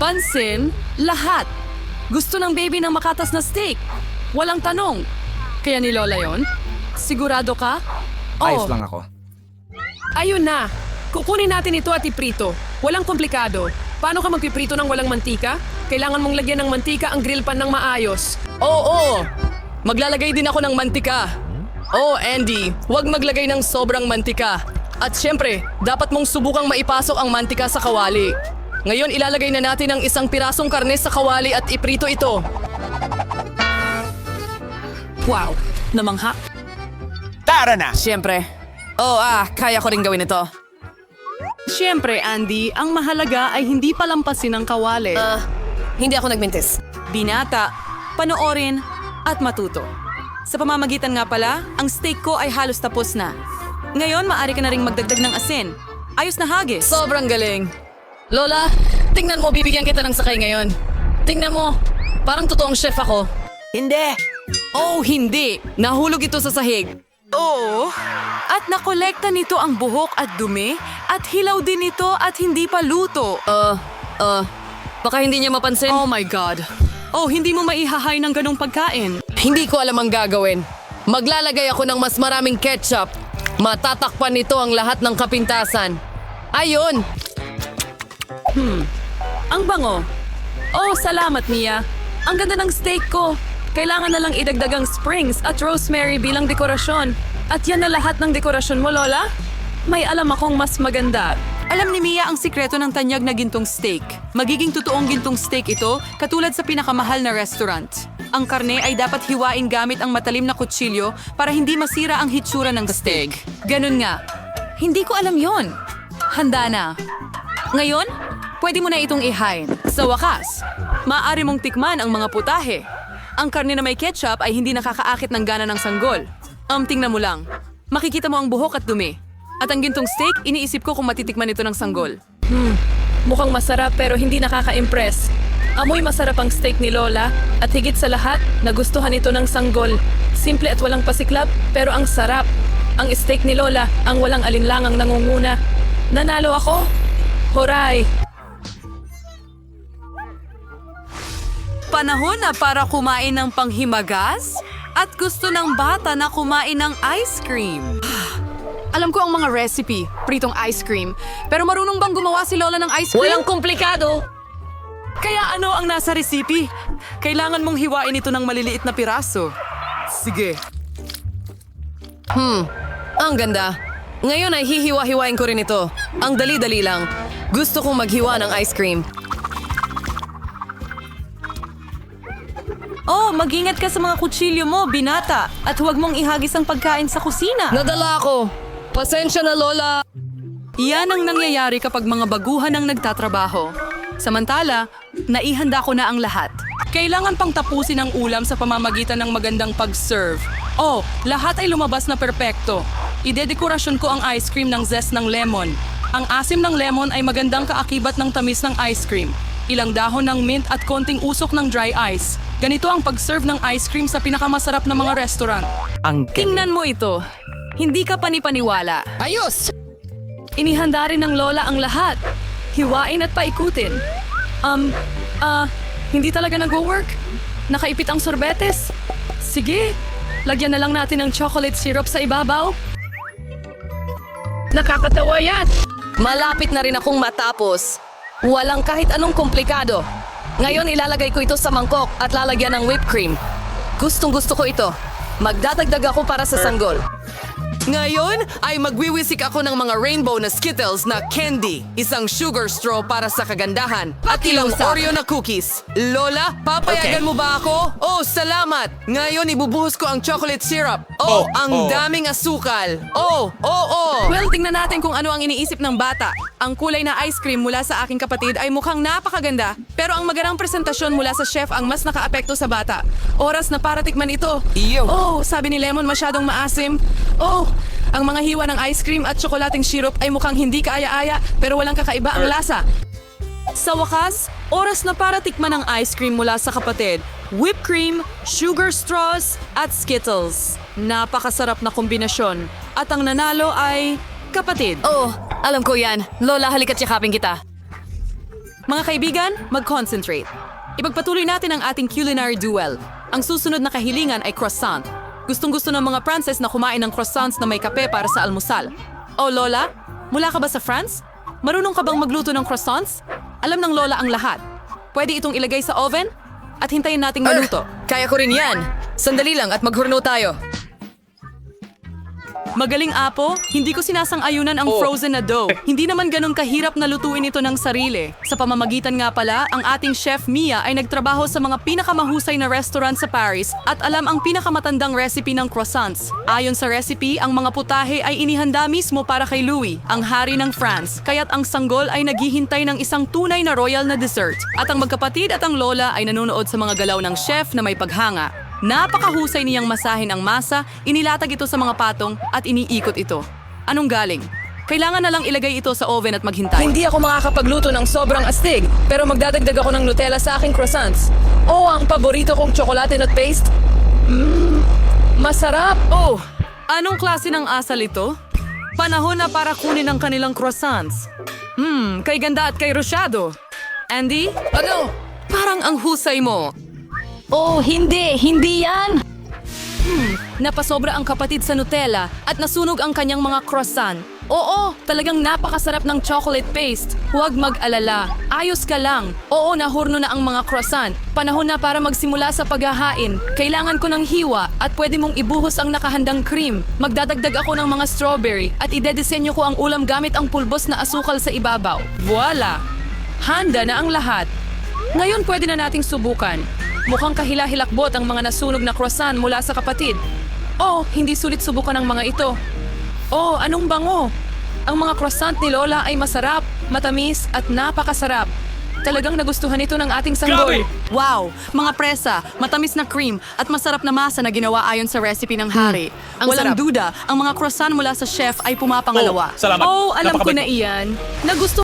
Pansin, lahat. Gusto ng baby ng makatas na steak. Walang tanong. Kaya ni Lola yon? Sigurado ka? Ayos lang ako. Ayun na! Kukunin natin ito at iprito. Walang komplikado. Paano ka magpiprito ng walang mantika? Kailangan mong lagyan ng mantika ang grill pan ng maayos. Oo! Maglalagay din ako ng mantika. Oh, Andy, huwag maglagay ng sobrang mantika. At syempre, dapat mong subukang maipasok ang mantika sa kawali. Ngayon, ilalagay na natin ang isang pirasong karne sa kawali at iprito ito. Wow, namangha. Tara na! Syempre. Kaya ko rin gawin ito. Siyempre, Andy, ang mahalaga ay hindi palampasin ang kawali. Hindi ako nagmintis. Binata, panoorin, at matuto. Sa pamamagitan nga pala, ang steak ko ay halos tapos na. Ngayon, maaari ka na ring magdagdag ng asin. Ayos na hagis. Sobrang galing. Lola, tingnan mo, bibigyan kita ng sakay ngayon. Tingnan mo, parang totoong chef ako. Hindi! Oh, hindi. Nahulog ito sa sahig. Oo. At nakolekta nito ang buhok at dumi, at hilaw din ito at hindi pa luto. Baka hindi niya mapansin. Oh my God. Oh, hindi mo maihahay ng ganong pagkain. Hindi ko alam ang gagawin. Maglalagay ako ng mas maraming ketchup. Matatakpan nito ang lahat ng kapintasan. Ayun! Ang bango. Oh, salamat, Mia. Ang ganda ng steak ko. Kailangan na lang idagdag ang springs at rosemary bilang dekorasyon. At yan na lahat ng dekorasyon mo, Lola? May alam akong mas maganda. Alam ni Mia ang sikreto ng tanyag na gintong steak. Magiging totoong gintong steak ito, katulad sa pinakamahal na restaurant. Ang karne ay dapat hiwain gamit ang matalim na kutsilyo para hindi masira ang hitsura ng steak. Ganun nga. Hindi ko alam yon. Handa na. Ngayon, pwede mo na itong ihain. Sa wakas, maaari mong tikman ang mga putahe. Ang karne na may ketchup ay hindi nakakaakit ng gana ng sanggol. Tingnan mo lang. Makikita mo ang buhok at dumi. At ang gintong steak, iniisip ko kung matitikman ito ng sanggol. Mukhang masarap pero hindi nakaka-impress. Amoy masarap ang steak ni Lola at higit sa lahat, nagustuhan ito ng sanggol. Simple at walang pasiklab pero ang sarap. Ang steak ni Lola ang walang alinlangang nangunguna. Nanalo ako? Horay! Panahon na para kumain ng panghimagas? At gusto ng bata na kumain ng ice cream. Alam ko ang mga recipe, pritong ice cream. Pero marunong bang gumawa si Lola ng ice cream? Walang komplikado! Kaya ano ang nasa recipe? Kailangan mong hiwain ito ng maliliit na piraso. Sige. Ang ganda. Ngayon ay hihiwa-hiwain ko rin ito. Ang dali-dali lang. Gusto kong maghiwa ng ice cream. Oh, mag-ingat ka sa mga kutsilyo mo, binata. At huwag mong ihagis ang pagkain sa kusina. Nadala ako. Pasensya na, Lola. Iyan ang nangyayari kapag mga baguhan ang nagtatrabaho. Samantala, naihanda ko na ang lahat. Kailangan pang tapusin ang ulam sa pamamagitan ng magandang pag-serve. Oh, lahat ay lumabas na perpekto. Idedekorasyon ko ang ice cream ng zest ng lemon. Ang asim ng lemon ay magandang kaakibat ng tamis ng ice cream. Ilang dahon ng mint at konting usok ng dry ice. Ganito ang pag-serve ng ice cream sa pinakamasarap na mga restaurant. Tingnan mo ito. Hindi ka panipaniwala. Ayos! Inihanda rin ng Lola ang lahat. Hiwain at paikutin. Hindi talaga nag-work. Nakaipit ang sorbetes. Sige, lagyan na lang natin ng chocolate syrup sa ibabaw. Nakakatawa yan! Malapit na rin akong matapos. Walang kahit anong komplikado. Ngayon ilalagay ko ito sa mangkok at lalagyan ng whipped cream. Gustong-gusto ko ito. Magdadagdag ako para sa sanggol. Ngayon ay magwiwisik ako ng mga rainbow na Skittles na candy, isang sugar straw para sa kagandahan, at ilang Oreo na cookies. Lola, papayagan mo ba ako? Oh, salamat! Ngayon ibubuhos ko ang chocolate syrup. Oh, ang daming asukal. Oh. Well, tingnan natin kung ano ang iniisip ng bata. Ang kulay na ice cream mula sa aking kapatid ay mukhang napakaganda, pero ang magandang presentasyon mula sa chef ang mas nakaapekto sa bata. Oras na para tikman ito. Iyo. Oh, sabi ni Lemon masyadong maasim. Oh, ang mga hiwa ng ice cream at tsokolating syrup ay mukhang hindi kaaya-aya, pero walang kakaiba ang lasa. Sa wakas, oras na para tikman ang ice cream mula sa kapatid. Whipped cream, sugar straws, at Skittles. Napakasarap na kombinasyon. At ang nanalo ay kapatid. Oh, alam ko yan. Lola, halika't yakapin kita. Mga kaibigan, mag-concentrate. Ipagpatuloy natin ang ating culinary duel. Ang susunod na kahilingan ay croissant. Gustong-gusto ng mga Frances na kumain ng croissants na may kape para sa almusal. Oh, Lola, mula ka ba sa France? Marunong ka bang magluto ng croissants? Alam ng Lola ang lahat. Pwede itong ilagay sa oven at hintayin nating maluto. Kaya ko rin yan. Sandali lang at maghurno tayo. Magaling Apo, hindi ko sinasang-ayunan ang frozen na dough. Hindi naman ganun kahirap na lutuin ito ng sarili. Sa pamamagitan nga pala, ang ating chef Mia ay nagtrabaho sa mga pinakamahusay na restaurant sa Paris at alam ang pinakamatandang recipe ng croissants. Ayon sa recipe, ang mga putahe ay inihanda mismo para kay Louis, ang hari ng France. Kaya't ang sanggol ay naghihintay ng isang tunay na royal na dessert. At ang magkapatid at ang lola ay nanonood sa mga galaw ng chef na may paghanga. Napakahusay niyang masahin ang masa, inilatag ito sa mga patong at iniikot ito. Anong galing? Kailangan na lang ilagay ito sa oven at maghintay. Hindi ako makakapagluto ng sobrang astig, pero magdadagdag ako ng Nutella sa aking croissants. Oh, ang paborito kong tsokolate nut paste. Masarap! Oh, anong klase ng asal ito? Panahon na para kunin ang kanilang croissants. Kay ganda at kay Rosyado. Andy? Ano? Parang ang husay mo. Oh, hindi yan! Napasobra ang kapatid sa Nutella at nasunog ang kanyang mga croissant. Oo, talagang napakasarap ng chocolate paste. Huwag mag-alala. Ayos ka lang. Oo, nahurno na ang mga croissant. Panahon na para magsimula sa paghahain. Kailangan ko ng hiwa at pwede mong ibuhos ang nakahandang cream. Magdadagdag ako ng mga strawberry at idedesenyo ko ang ulam gamit ang pulbos na asukal sa ibabaw. Voila! Handa na ang lahat. Ngayon pwede na nating subukan. Mukhang kahila-hilakbot ang mga nasunog na croissant mula sa kapatid. Oh, hindi sulit subukan ang mga ito. Oh, anong bango? Ang mga croissant ni Lola ay masarap, matamis at napakasarap. Talagang nagustuhan ito ng ating sanggol. Wow! Mga presa, matamis na cream at masarap na masa na ginawa ayon sa recipe ng hari. Walang duda, ang mga croissant mula sa chef ay pumapangalawa. salamat. Oh, alam ko Napakabait na iyan. Nagustuhan